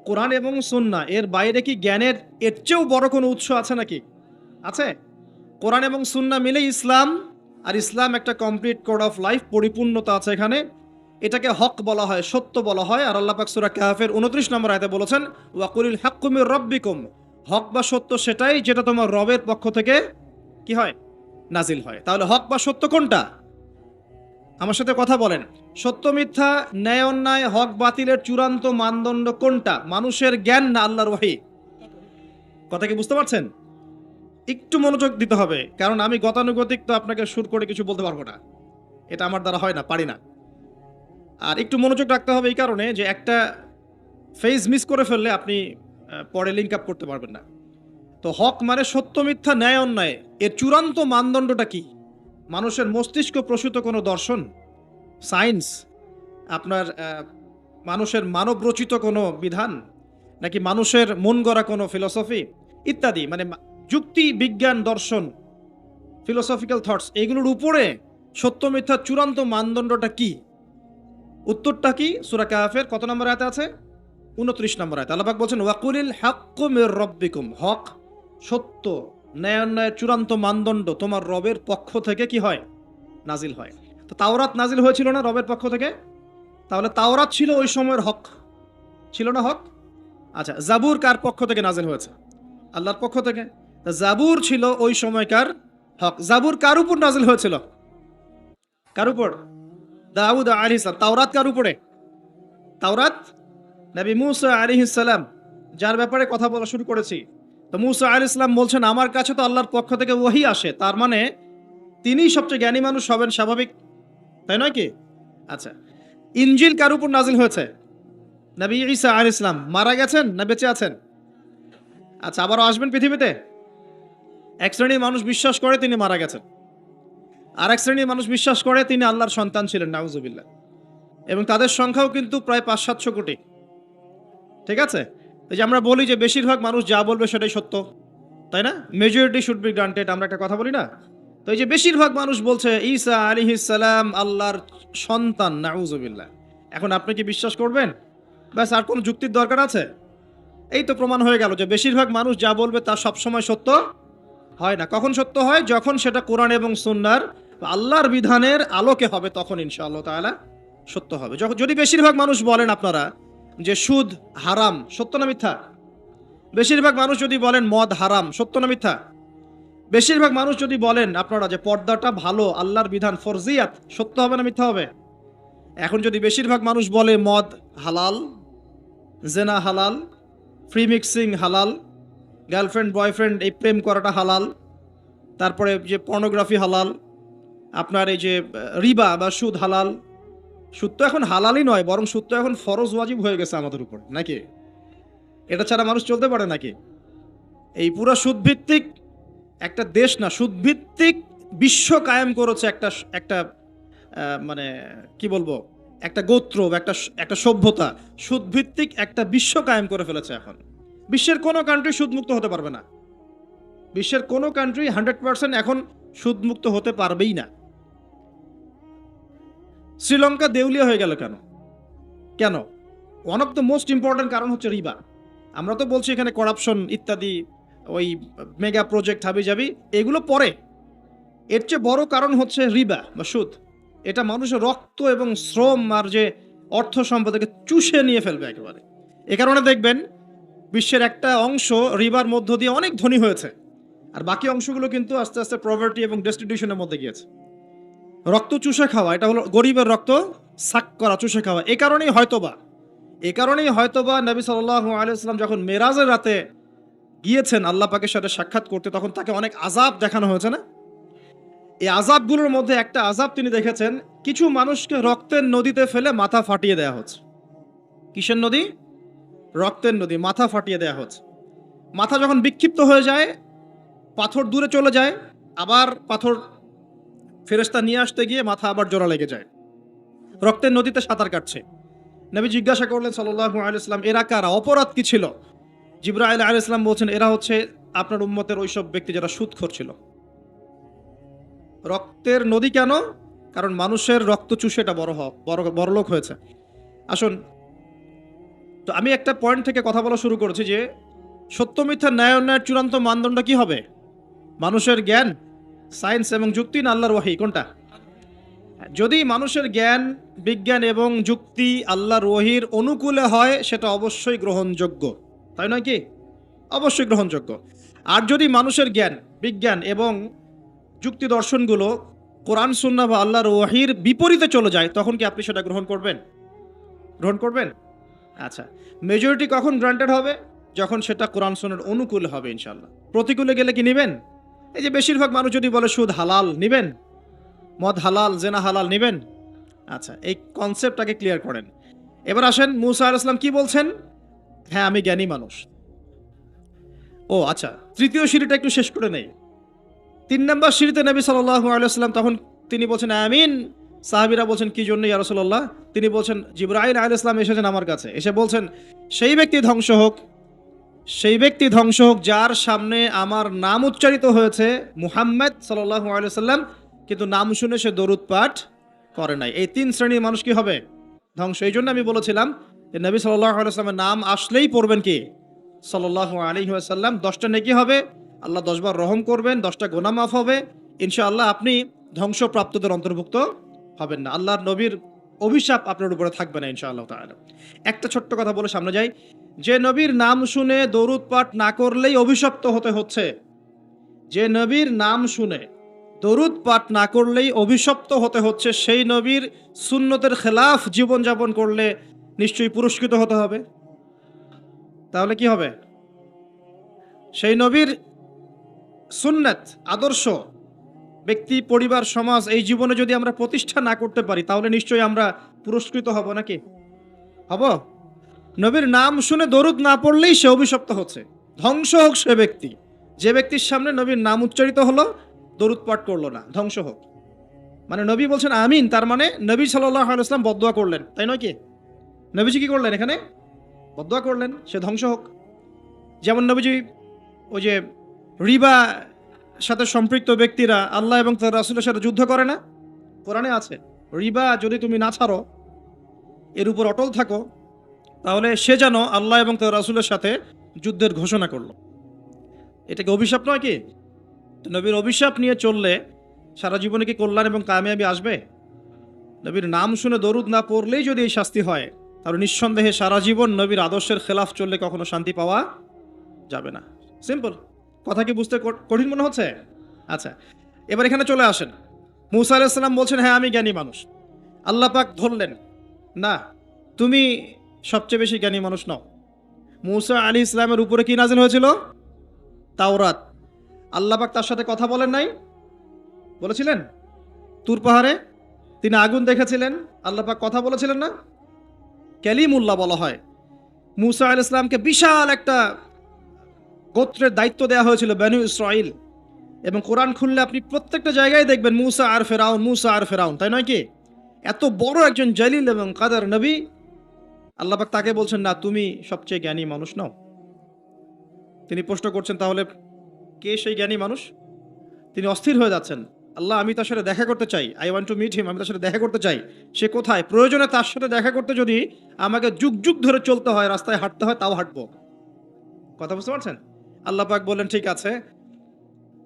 কোরআন এবং সুন্নাহ এর বাইরে কি জ্ঞানের এর চেয়েও বড় কোনো উৎস আছে নাকি? আছে? কোরআন এবং সুন্নাহ মিলে ইসলাম, আর ইসলাম একটা কমপ্লিট কোড অফ লাইফ, পরিপূর্ণতা আছে এখানে। এটাকে হক বলা হয়, সত্য বলা হয়। আর আল্লাহ পাক সূরা কাহফের ২৯ নম্বর আয়াতে বলেছেন, ওয়াকুলিল হাক্কু মির রাব্বিকুম, হক বা সত্য সেটাই যেটা তোমার রবের পক্ষ থেকে কি হয়? নাজিল হয়। তাহলে হক বা সত্য কোনটা? আমার সাথে কথা বলেন। সত্য মিথ্যা, ন্যায় অন্যায়, হক বাতিলের চূড়ান্ত মানদণ্ড কোনটা? মানুষের জ্ঞান না আল্লাহর ওহী? কথা কি বুঝতে পারছেন? একটু মনোযোগ দিতে হবে, কারণ আমি গতানুগতিক তো আপনাকে সুর করে কিছু বলতে পারবো না, এটা আমার দ্বারা হয় না, পারি না। আর একটু মনোযোগ রাখতে হবে এই কারণে যে একটা ফেজ মিস করে ফেললে আপনি পরে লিঙ্ক আপ করতে পারবেন না। তো হক মানে সত্য মিথ্যা ন্যায় অন্যায়, এর চূড়ান্ত মানদণ্ডটা কি? মানুষের মস্তিষ্ক প্রসূত কোনো দর্শন, সায়েন্স, আপনার মানুষের মানব রচিত কোনো বিধান, নাকি মানুষের মন গড়া কোনো ফিলসফি ইত্যাদি, মানে যুক্তি, বিজ্ঞান, দর্শন, ফিলোসফিক্যাল থটস, এগুলোর উপরে সত্য মিথ্যার চূড়ান্ত মানদণ্ডটা কি? উত্তরটা কি? সূরা কাহফের কত নম্বর আয়াতে আছে? 29 নম্বর আয়াত। আল্লাহ পাক বলছেন ওয়াকুলিল হাক্কু মির রাব্বিকুম, হক, সত্য, ন্যায় অন্যায়ের চূড়ান্ত মানদণ্ড তোমার রবের পক্ষ থেকে কি হয়? নাজিল হয়। তো তাওরাত নাজিল হয়েছিল না রবের পক্ষ থেকে? তাহলে তাওরাত ছিল ওই সময়ের হক, ছিল না হক? আচ্ছা, জাবুর কার পক্ষ থেকে নাজিল হয়েছে? আল্লাহর পক্ষ থেকে। তা জাবুর ছিল ওই সময়কার হক। জাবুর কার উপর নাজিল হয়েছিল? কার উপর? দাউদ আলাইহিস সালাম। তাওরাত কার উপরে? তাওরাত নবী মুসা আলাইহিস সালাম, যার ব্যাপারে কথা বলা শুরু করেছি। তো মুসা আলাইহিস সালাম বলছেন আমার কাছে তো আল্লাহর পক্ষ থেকে ওহী আসে, তার মানে তিনিই সবচেয়ে জ্ঞানী মানুষ হবেন, স্বাভাবিক, তাই নয় কি? আচ্ছা, ইনজিল কার উপর নাজিল হয়েছে? নবী ঈসা আলাইহিস সালাম। মারা গেছেন না বেঁচে আছেন? আচ্ছা, আবারও আসবেন পৃথিবীতে? এক শ্রেণীর মানুষ বিশ্বাস করে তিনি মারা গেছেন, আর এক শ্রেণীর মানুষ বিশ্বাস করে তিনি আল্লাহর সন্তান ছিলেন, নাউজুবিল্লাহ, এবং তাদের সংখ্যাও কিন্তু প্রায় 500-700 কোটি। ঠিক আছে? এই যে আমরা বলি যে বেশিরভাগ মানুষ যা বলবে সেটাই সত্য, তাই না? মেজরিটি শুড বি গ্রান্টেড, আমরা একটা কথা বলি না? তো এই যে বেশিরভাগ মানুষ বলছে ঈসা আলাইহিস সালাম আল্লাহর সন্তান, নাউজুবিল্লাহ, এখন আপনি কি বিশ্বাস করবেন? ব্যাস, আর কোনো যুক্তির দরকার আছে? এই তো প্রমাণ হয়ে গেল যে বেশিরভাগ মানুষ যা বলবে তা সবসময় সত্য হয় না। কখন সত্য হয়? যখন সেটা কোরআন এবং সুন্নাহর আল্লাহর বিধানের আলোকে হবে, তখন ইনশাআল্লাহ তাআলা সত্য হবে। যদি বেশিরভাগ মানুষ বলেন আপনারা যে সুদ হারাম, সত্য না মিথ্যা? বেশিরভাগ মানুষ যদি বলেন মদ হারাম, সত্য না মিথ্যা? বেশিরভাগ মানুষ যদি বলেন আপনারা যে পর্দাটা ভালো, আল্লাহর বিধান, ফরজিয়াত, সত্য হবে না মিথ্যা হবে? এখন যদি বেশিরভাগ মানুষ বলে মদ হালাল, জেনা হালাল, ফ্রি মিক্সিং হালাল, গার্লফ্রেন্ড বয়ফ্রেন্ড এই প্রেম করাটা হালাল, তারপরে যে পর্নোগ্রাফি হালাল, আপনার এই যে রিবা বা সুদ হালাল, সুদ তো এখন হালালই নয়, বরং সুদ তো এখন ফরজ ওয়াজিব হয়ে গেছে আমাদের উপর, নাকি? এটা ছাড়া মানুষ চলতে পারে নাকি? এই পুরো সুদভিত্তিক একটা দেশ না, সুদভিত্তিক বিশ্ব কায়েম করেছে একটা একটা মানে কি বলবো, একটা গোত্র, একটা সভ্যতা, সুদভিত্তিক একটা বিশ্ব কায়েম করে ফেলেছে। এখন বিশ্বের কোনো কান্ট্রি সুদমুক্ত হতে পারবে না। বিশ্বের কোনো কান্ট্রি 100% এখন সুদমুক্ত হতে পারবেই না। শ্রীলঙ্কা দেউলিয়া হয়ে গেল কেন? কেন? One of the most important কারণ হচ্ছে রিবা। আমরা তো বলছি এখানে করাপশন ইত্যাদি, ওই মেগা প্রজেক্ট হাবিজাবি, এগুলো পরে। এর চেয়ে বড় কারণ হচ্ছে রিবা বা সুদ। এটা মানুষের রক্ত এবং শ্রম আর যে অর্থ সম্পদকে চুষে নিয়ে ফেলবে একেবারে। এ কারণে দেখবেন বিশ্বের একটা অংশ রিবার মধ্য দিয়ে অনেক ধনী হয়েছে, আর বাকি অংশগুলো কিন্তু আস্তে আস্তে পভার্টি এবং ডেস্টিটিউশনের মধ্যে গিয়েছে। রক্ত চুষে খাওয়া, এটা হলো গরিবের রক্ত সাক করা, চুষে খাওয়া। এ কারণেই হয়তোবা নবী সাল্লাল্লাহু আলাইহি ওয়াসাল্লাম যখন মেরাজের রাতে গিয়েছেন আল্লাহ পাকের সাথে সাক্ষাৎ করতে, তখন তাকে অনেক আযাব দেখানো হয়েছে না? এই আযাবগুলোর মধ্যে একটা আযাব তিনি দেখেছেন, কিছু মানুষকে রক্তের নদীতে ফেলে মাথা ফাটিয়ে দেয়া হচ্ছে। কিসের নদী? রক্তের নদী, মাথা ফাটিয়ে দেয়া হচ্ছে। মাথা যখন বিক্ষিপ্ত হয়ে যায়, পাথর দূরে চলে যায়, আবার পাথর ফেরেশতা নিয়ে আসতে গিয়ে মাথা আবার জোড়া লেগে যায়। রক্তের নদীতে সাঁতার কাটছে। নবী জিজ্ঞাসা করলেন সাল্লাল্লাহু আলাইহি ওয়াসাল্লাম, এরা কারা? অপরাধ কি ছিল? জিবরাইল আলাইহিস সালাম বলছেন, এরা হচ্ছে আপনার উম্মতের ওইসব ব্যক্তি যারা সুদখোর ছিল। রক্তের নদী কেন? কারণ মানুষের রক্ত চুষে এটা বড়লোক হয়েছে। আসুন, তো আমি একটা পয়েন্ট থেকে কথা বলা শুরু করেছি যে সত্য মিথ্যা ন্যায় অন্যায়ের চূড়ান্ত মানদণ্ড কি হবে? মানুষের জ্ঞান, সায়েন্স এবং যুক্তি, না আল্লাহর ওহী? কোনটা? যদি মানুষের জ্ঞান, বিজ্ঞান এবং যুক্তি আল্লাহর ওহীর অনুকূলে হয়, সেটা অবশ্যই গ্রহণযোগ্য, তাই নয় কি? অবশ্যই গ্রহণযোগ্য। আর যদি মানুষের জ্ঞান, বিজ্ঞান এবং যুক্তি দর্শনগুলো কোরআন সুন্নাহ বা আল্লাহর ওহীর বিপরীতে চলে যায়, তখন কি আপনি সেটা গ্রহণ করবেন? গ্রহণ করবেন? আচ্ছা, মেজরিটি কখন গ্রান্টেড হবে? যখন সেটা কোরআন সুন্নাহর অনুকূলে হবে ইনশাআল্লাহ। প্রতিকূলে গেলে কি নেবেন? এই যে বেশিরভাগ মানুষ যদি বলে সুদ হালাল, নিবেন? মদ হালাল, জেনা হালাল, নিবেন? আচ্ছা, এই কনসেপ্টটাকে ক্লিয়ার করেন। এবার আসেন, মুসা আলাইহিস সালাম কি বলছেন? হ্যাঁ, আমি জ্ঞানী মানুষ। ও আচ্ছা, তৃতীয় সিঁড়িটা একটু শেষ করে নেই। 3 নম্বর সিঁড়িতে নবী সাল্লাল্লাহু আলাইহি ওয়াসাল্লাম, তখন তিনি বলছেন আমিন। সাহাবীরা বলছেন কি জন্য ইয়া রাসূলুল্লাহ? তিনি বলছেন জিবরাইল আলাইহিস সালাম এসেছেন আমার কাছে, এসে বলছেন সেই ব্যক্তি ধ্বংস হোক, যার সামনে আমার নাম উচ্চারিত হয়েছে, মুহাম্মদ সাল্লাল্লাহু আলাইহি ওয়াসাল্লাম, কিন্তু নাম শুনে সে দরুদ পাঠ করে নাই। এই 3 শ্রেণীর মানুষ কি হবে? ধ্বংস। এই জন্য আমি বলেছিলাম যে নবী সাল্লাল্লাহু আলাইহি ওয়াসাল্লামের নাম আসলেই পড়বেন কি সাল্লাল্লাহু আলাইহি ওয়াসাল্লাম। 10টা নেকি হবে, আল্লাহ 10 বার রহম করবেন, 10টা গুনাহ মাফ হবে। ইনশাআল্লাহ আপনি ধ্বংসপ্রাপ্তদের অন্তর্ভুক্ত হবেন না। আল্লাহর নবীর অভিশাপ আপনার উপরে থাকবে না ইনশাআল্লাহ তাআলা। একটা ছোট্ট কথা বলে সামনে যাই। যে নবীর নাম শুনে দরুদ পাঠ না করলেই অভিশপ্ত হতে হচ্ছে, যে নবীর নাম শুনে দরুদ পাঠ না করলেই অভিশপ্ত হতে হচ্ছে, সেই নবীর সুন্নতের খেলাফ জীবনযাপন করলে নিশ্চয়ই পুরস্কৃত হতে হবে। তাহলে কি হবে? সেই নবীর সুন্নাত আদর্শ ব্যক্তি, পরিবার, সমাজ এই জীবনে যদি আমরা প্রতিষ্ঠা না করতে পারি তাহলে নিশ্চয়ই আমরা পুরস্কৃত হব নাকি? হব? নবীর নাম শুনে দরুদ না পড়লেই সে অভিশপ্ত হচ্ছে। ধ্বংস হোক সে ব্যক্তি, যে ব্যক্তির সামনে নবীর নাম উচ্চারিত হলো দরুদ পাঠ করলো না, ধ্বংস হোক। মানে নবী বলছেন আমিন, তার মানে নবী সাল্লাল্লাহু আলাইহি ওয়াসাল্লাম বদদুয়া করলেন, তাই নয় কি? নবীজি কি করলেন? এখানে বদদুয়া করলেন, সে ধ্বংস হোক। যেমন নবীজি ওই যে রিবা সাথে সম্পৃক্ত ব্যক্তিরা আল্লাহ এবং তার রাসূলের সাথে যুদ্ধ করে না? কোরআনে আছে, রিবা যদি তুমি না ছাড়ো, এর উপর অটল থাকো, তাহলে সে যেন আল্লাহ এবং তার রাসূলের সাথে যুদ্ধের ঘোষণা করলো। এটাকে অভিশাপ নয় কি? তো নবীর অভিশাপ নিয়ে চললে সারা জীবনে কি কল্যাণ এবং কামিয়াবি আসবে? নবীর নাম শুনে দরুদ না পড়লেই যদি এই শাস্তি হয়, তাহলে নিঃসন্দেহে সারা জীবন নবীর আদর্শের খেলাফ চললে কখনো শান্তি পাওয়া যাবে না। সিম্পল কথা, কি বুঝতে কঠিন মনে হচ্ছে? আচ্ছা, এবার এখানে চলে আসেন। মূসা আলাইহিস সালাম বলছেন হ্যাঁ আমি জ্ঞানী মানুষ। আল্লাহ পাক ধরলেন না, তুমি সবচেয়ে বেশি জ্ঞানী মানুষ নও। মূসা আলাইহিস সালামের উপরে কি নাযিল হয়েছিল? তাওরাত। আল্লাহ পাক তার সাথে কথা বলেন নাই? বলেছিলেন? তুর পাহাড়ে তিনি আগুন দেখেছিলেন, আল্লাহ পাক কথা বলেছিলেন না? কালিমুল্লাহ বলা হয়। মূসা আলাইহিস সালামকে বিশাল একটা গোত্রের দায়িত্ব দেওয়া হয়েছিল, বনু ইসরাইল। এবং কোরআন খুললে আপনি প্রত্যেকটা জায়গায় দেখবেন মূসা আর ফেরাউন, মূসা আর ফেরাউন, তাই নয় কি? এত বড় একজন জলিল এবং কাদের নবী, আল্লাহ পাক তাকে বলছেন না তুমি সবচেয়ে জ্ঞানী মানুষ নও। তিনি প্রশ্ন করছেন তাহলে কে সেই জ্ঞানী মানুষ? তিনি অস্থির হয়ে যাচ্ছেন। আল্লাহ আমি তার সাথে দেখা করতে চাই, I want to meet him, আমি তার সাথে দেখা করতে চাই। সে কোথায়? প্রয়োজনে তার সাথে দেখা করতে যদি আমাকে যুগ যুগ ধরে চলতে হয়, রাস্তায় হাঁটতে হয়, তাও হাঁটবো। কথা বুঝতে পারছেন? আল্লাহ পাক বললেন ঠিক আছে।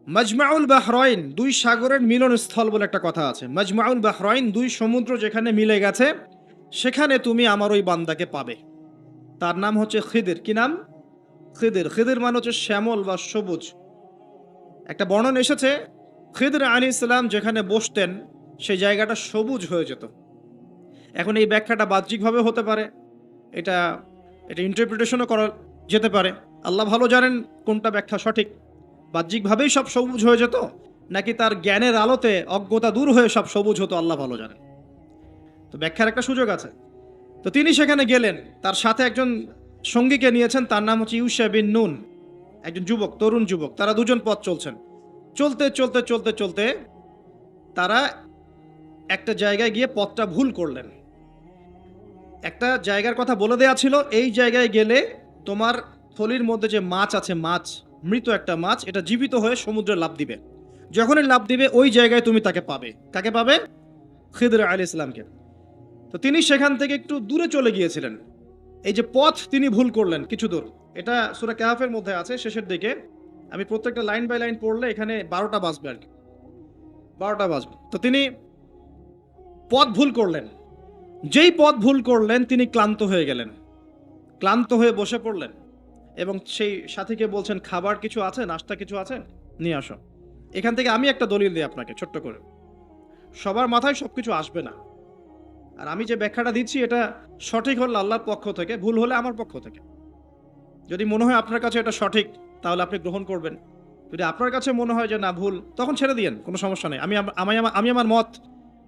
মাজমাউল বাহরাইন, দুই সাগরের মিলনস্থল বলে একটা কথা আছে। মাজমাউল বাহরাইন, দুই সমুদ্র যেখানে মিলে গেছে, সেখানে তুমি আমার ওই বান্দাকে পাবে। তার নাম হচ্ছে খিদির। কি নাম? খিদির। খিদির মানে হচ্ছে শ্যামল বা সবুজ। একটা বর্ণনা এসেছে খিদির আলাইহিস সালাম যেখানে বসতেন সেই জায়গাটা সবুজ হয়ে যেত। এখন এই ব্যাখ্যাটা বাহ্যিকভাবে হতে পারে, এটা এটা ইন্টারপ্রিটেশনও করা যেতে পারে। আল্লাহ ভালো জানেন কোনটা ব্যাখ্যা সঠিক। বাহ্যিকভাবেই সব সবুজ হয়ে যেত, নাকি তার জ্ঞানের আলোতে অজ্ঞতা দূর হয়ে সব সবুজ হতো, আল্লাহ ভালো জানেন। তো ব্যাখ্যার একটা সুযোগ আছে। তো তিনি সেখানে গেলেন, তার সাথে একজন সঙ্গীকে নিয়েছেন, তার নাম হচ্ছে ইউশা বিন নুন, একজন যুবক, তরুণ যুবক। তারা দুজন পথ চলছেন। চলতে চলতে চলতে চলতে তারা একটা জায়গায় গিয়ে পথটা ভুল করলেন। একটা জায়গার কথা বলে দেয়া ছিল, এই জায়গায় গেলে তোমার থলির মধ্যে যে মাছ আছে, মাছ, মৃত একটা মাছ, এটা জীবিত হয়ে সমুদ্রে লাফ দিবে। যখনই লাফ দিবে ওই জায়গায় তুমি তাকে পাবে। কাকে পাবে? খিদির আলাইহিস সালামকে। তো তিনি সেখান থেকে একটু দূরে চলে গিয়েছিলেন। এই যে পথ তিনি ভুল করলেন কিছু দূর, এটা সূরা কাহফের মধ্যে আছে শেষের দিকে। আমি প্রত্যেকটা লাইন বাই লাইন পড়লে এখানে 12টা বাজবে আর কি, 12টা বাজবে। তো তিনি পথ ভুল করলেন। যেই পথ ভুল করলেন তিনি ক্লান্ত হয়ে গেলেন, ক্লান্ত হয়ে বসে পড়লেন এবং সেই সাথীকে বলছেন খাবার কিছু আছে, নাস্তা কিছু আছে, নিয়ে আসো। এখান থেকে আমি একটা দলিল দিই আপনাকে ছোট্ট করে। সবার মাথায় সবকিছু আসবে না, আর আমি যে ব্যাখ্যাটা দিচ্ছি এটা সঠিক হলে আল্লাহর পক্ষ থেকে, ভুল হলে আমার পক্ষ থেকে। যদি মনে হয় আপনার কাছে এটা সঠিক তাহলে আপনি গ্রহণ করবেন, যদি আপনার কাছে মনে হয় যে না ভুল, তখন ছেড়ে দিয়েন, কোনো সমস্যা নেই। আমি আমার মত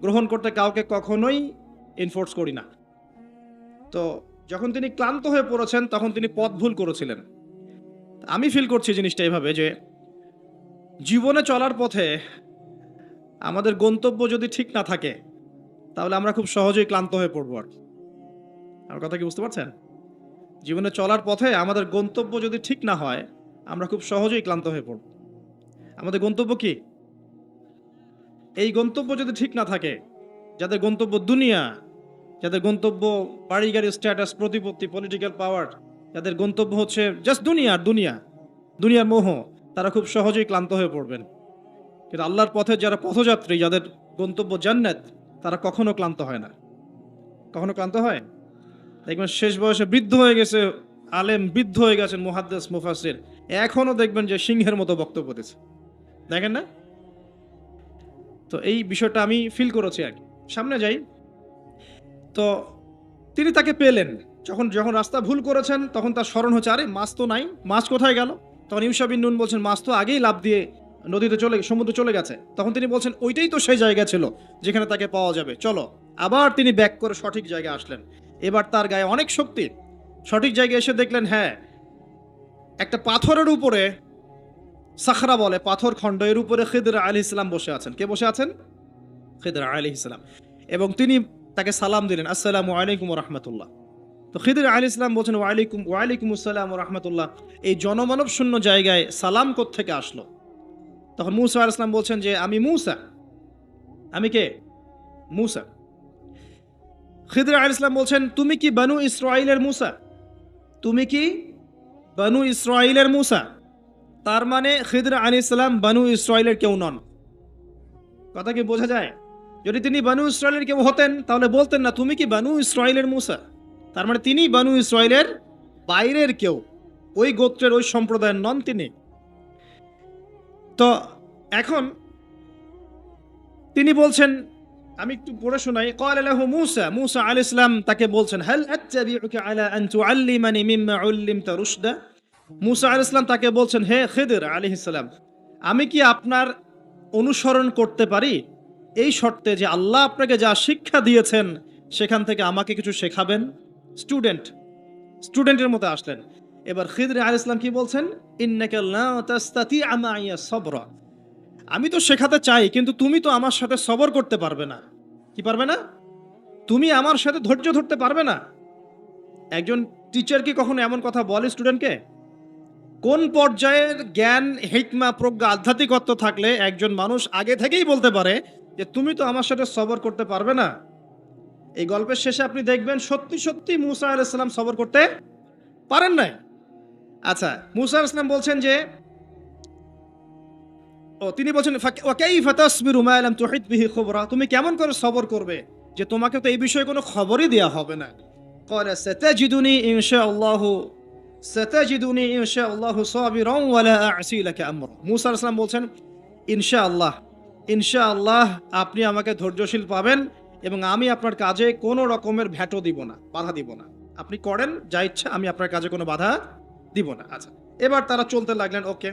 গ্রহণ করতে কাউকে কখনোই এনফোর্স করি না। তো যখন তিনি ক্লান্ত হয়ে পড়েছেন তখন তিনি পথ ভুল করেছিলেন। আমি ফিল করছি জিনিসটা এভাবে যে জীবনে চলার পথে আমাদের গন্তব্য যদি ঠিক না থাকে তাহলে আমরা খুব সহজেই ক্লান্ত হয়ে পড়বো। আর আমার কথা কি বুঝতে পারছেন? জীবনে চলার পথে আমাদের গন্তব্য যদি ঠিক না হয় আমরা খুব সহজেই ক্লান্ত হয়ে পড়ব। আমাদের গন্তব্য কি? এই গন্তব্য যদি ঠিক না থাকে, যাদের গন্তব্য দুনিয়া, যাদের গন্তব্য বাড়ি গাড়ি, স্ট্যাটাস, প্রতিপত্তি, পলিটিক্যাল পাওয়ার, যাদের গন্তব্য হচ্ছে জাস্ট দুনিয়া আর দুনিয়া, দুনিয়ার মোহ, তারা খুব সহজেই ক্লান্ত হয়ে পড়বেন। কিন্তু আল্লাহর পথে যারা পথযাত্রী, যাদের গন্তব্য জান্নাত, তারা কখনো ক্লান্ত হয় না। কখনো ক্লান্ত হয়? দেখবেন শেষ বয়সে বৃদ্ধ হয়ে গেছে আলেম, বৃদ্ধ হয়ে গেছেন মুহাদ্দিস, মুফাসসির, এখনো দেখবেন যে সিংহের মতো বক্তব্য দিচ্ছে, দেখেন না? তো এই বিষয়টা আমি ফিল করেছি আর কি। সামনে যাই। তো তিনি তাকে পেলেন, যখন যখন রাস্তা ভুল করেছেন তখন তার স্মরণ হচ্ছে, আরে মাছ তো নাই, মাছ কোথায় গেল? তখন ইউশা বিন নুন বলছেন, মাছ তো আগেই লাফ দিয়ে নদীতে সমুদ্রে চলে গেছে। তখন তিনি বলছেন, ওইটাই তো সেই জায়গা ছিল যেখানে তাকে পাওয়া যাবে, চলো। আবার তিনি ব্যাক করে সঠিক জায়গায় আসলেন। এবার তার গায়ে অনেক শক্তি। সঠিক জায়গায় এসে দেখলেন, হ্যাঁ, একটা পাথরের উপরে, সাখরা বলে, পাথর খণ্ড, এর উপরে খিদর আলাইহিস সালাম বসে আছেন। কে বসে আছেন? খিদর আলাইহিস সালাম। এবং তিনি তাকে সালাম দিলেন, আসসালামু আলাইকুম ওয়া রাহমাতুল্লাহ। তো খিদর আলাইহিস সালাম বলছেন, ওয়ালাইকুম আসসালাম ওয়া রাহমাতুল্লাহ। এই জনমানব শূন্য জায়গায় সালাম কোত্থেকে আসলো? তখন মূসা আলাইহিস সালাম বলছেন যে, আমি মূসা। আমি কে? মূসা। খিদর আলাইহিস সালাম বলছেন, তুমি কি বনু ইসরাঈলের মূসা? তুমি কি বনু ইসরাঈলের মূসা? তার মানে খিদর আলাইহিস সালাম বনু ইসরাঈলের কেউ নন। কথা কি বোঝা যায়? যদি তিনি বনু ইসরাঈলের কেউ হতেন তাহলে বলতেন না, তুমি কি বনু ইসরাঈলের মূসা? তার মানে তিনি বনু ইসরাঈলের বাইরের কেউ, ওই গোত্রের, ওই সম্প্রদায়ের নন তিনি। তো এখন তিনি বলছেন, আমি একটু পড়ে শোনাই। ক্বালা লাহু মূসা, মূসা আলাইহিস সালাম তাকে বলছেন, হাল আত্তাবিউকা আলা আন তুআল্লিমানি মিম্মা উল্লিমতা রুশদা। মূসা আলাইহিস সালাম তাকে বলছেন, হে খিদর আলাইহিস সালাম, আমি কি আপনার অনুসরণ করতে পারি এই শর্তে যে আল্লাহ আপনাকে যা শিক্ষা দিয়েছেন সেখান থেকে আমাকে কিছু শেখাবেন? স্টুডেন্টের মতো আসলেন। এবার খিদর আলাইহিস সালাম কি বলছেন? ইন্নাকা লা তাস্তাতিআ মাইয়া সাবরা। আমি তো শেখাতে চাই, কিন্তু তুমি তো আমার সাথে সবর করতে পারবে না। কি পারবে না? তুমি আমার সাথে ধৈর্য ধরতে পারবে না। একজন টিচার কি কখনো এমন কথা বলে স্টুডেন্টকে? কোন পর্যায়ের জ্ঞান, হিকমা, প্রজ্ঞা, আধ্যাত্মিকত্ব থাকলে একজন মানুষ আগে থেকেই বলতে পারে যে তুমি তো আমার সাথে সবর করতে পারবে না? এই গল্পের শেষে আপনি দেখবেন সত্যি সত্যি মূসা আলাইহিস সালাম সবর করতে পারেন নাই। আচ্ছা, মূসা আলাইহিস সালাম বলছেন যে, তিনি বলছেন, ওয়া কাইফা তাসবিরু মা লাম তুহিত বিহি খুবরা, তুমি কেমন করে সবর করবে যে তোমাকে তো এই বিষয়ে কোনো খবরই দেয়া হবে না? ক্বালা সাতাজিদুনি ইনশাআল্লাহু সাবিরান ওয়া লা আ'সি লাকা আমরা। মূসা আলাইহিস সালাম বলছেন, ইনশাআল্লাহ আপনি আমাকে ধৈর্যশীল পাবেন এবং আমি আপনার কাজে কোনো রকমের ভ্যাটো দিব না, বাধা দিব না। আপনি করেন যা ইচ্ছা, আমি আপনার কাজে কোনো বাধা দিব না। আচ্ছা, এবার তারা চলতে লাগলেন। ওকে,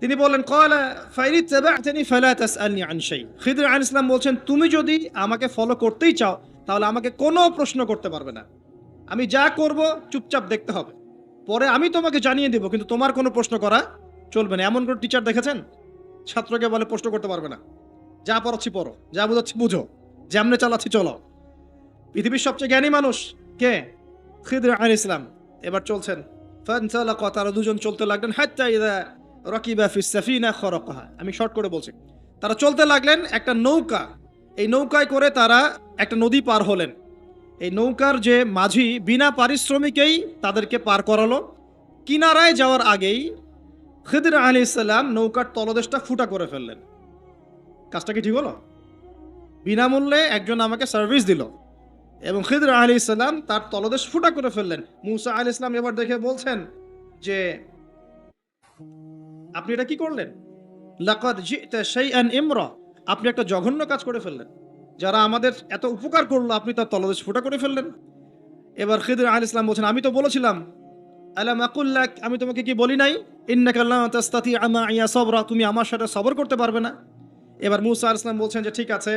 তিনি বললেন, ক্বালা ফাইনিত্তাবা'তানি ফালা তাসআলনি আন শাই। খিদর আলাইহিস সালাম বলছেন, তুমি যদি আমাকে ফলো করতেই চাও তাহলে আমাকে কোনো প্রশ্ন করতে পারবে না। আমি যা করব চুপচাপ দেখতে হবে, পরে আমি তোমাকে জানিয়ে দেব, কিন্তু তোমার কোনো প্রশ্ন করা চলবে না। এমন কোনো টিচার দেখেছেন ছাত্রকে বলে প্রশ্ন করতে পারবে না? যা পড়াচ্ছি পড়ো, যা বুঝাচ্ছি বুঝো, যেমনে চালাচ্ছি চলো। পৃথিবীর সবচেয়ে জ্ঞানী মানুষ কে? খিদর আলাইহিস সালাম। এবার চলছেন, ফানতালাকা, তারা দুজন চলতে লাগলেন, হাত্তা ইযা রাকিবা ফিস সাফিনা খারাকাহা। আমি শর্ট করে বলছি। তারা চলতে লাগলেন একটা নৌকা, এই নৌকায় করে তারা একটা নদী পার হলেন। এই নৌকার যে মাঝি বিনা পারিশ্রমিকেই তাদেরকে পার করালো। কিনারায় যাওয়ার আগেই খিদর আলাইহিস সালাম নৌকার তলদেশটা ফুটা করে ফেললেন। কাজটা কি ঠিক হলো? বিনামূল্যে একজন আমাকে সার্ভিস দিল এবং খিদর আলাইহিস সালাম তার তলদেশ ফুটা করে ফেললেন। মূসা আলাইহিস সালাম এবার দেখে বলছেন যে, আপনি এটা কি করলেন? লাকাদ জি'তা শাইআন ইমরা, আপনি একটা জঘন্য কাজ করে ফেললেন। যারা আমাদের এত উপকার করলো আপনি তার তলদেশ ফুটা করে ফেললেন। এবার খিদর আলাইহিস সালাম বলছেন, আমি তো বলেছিলাম, আলাম আকুল লাক, আমি তোমাকে কি বলি নাই, ইন্নাকা লা তাস্তাতিআ মাইয়া সাবরা, তুমি আমার সাথে সবর করতে পারবে না? এবার মূসা আলাইহিস সালাম বলছেন যে, ঠিক আছে,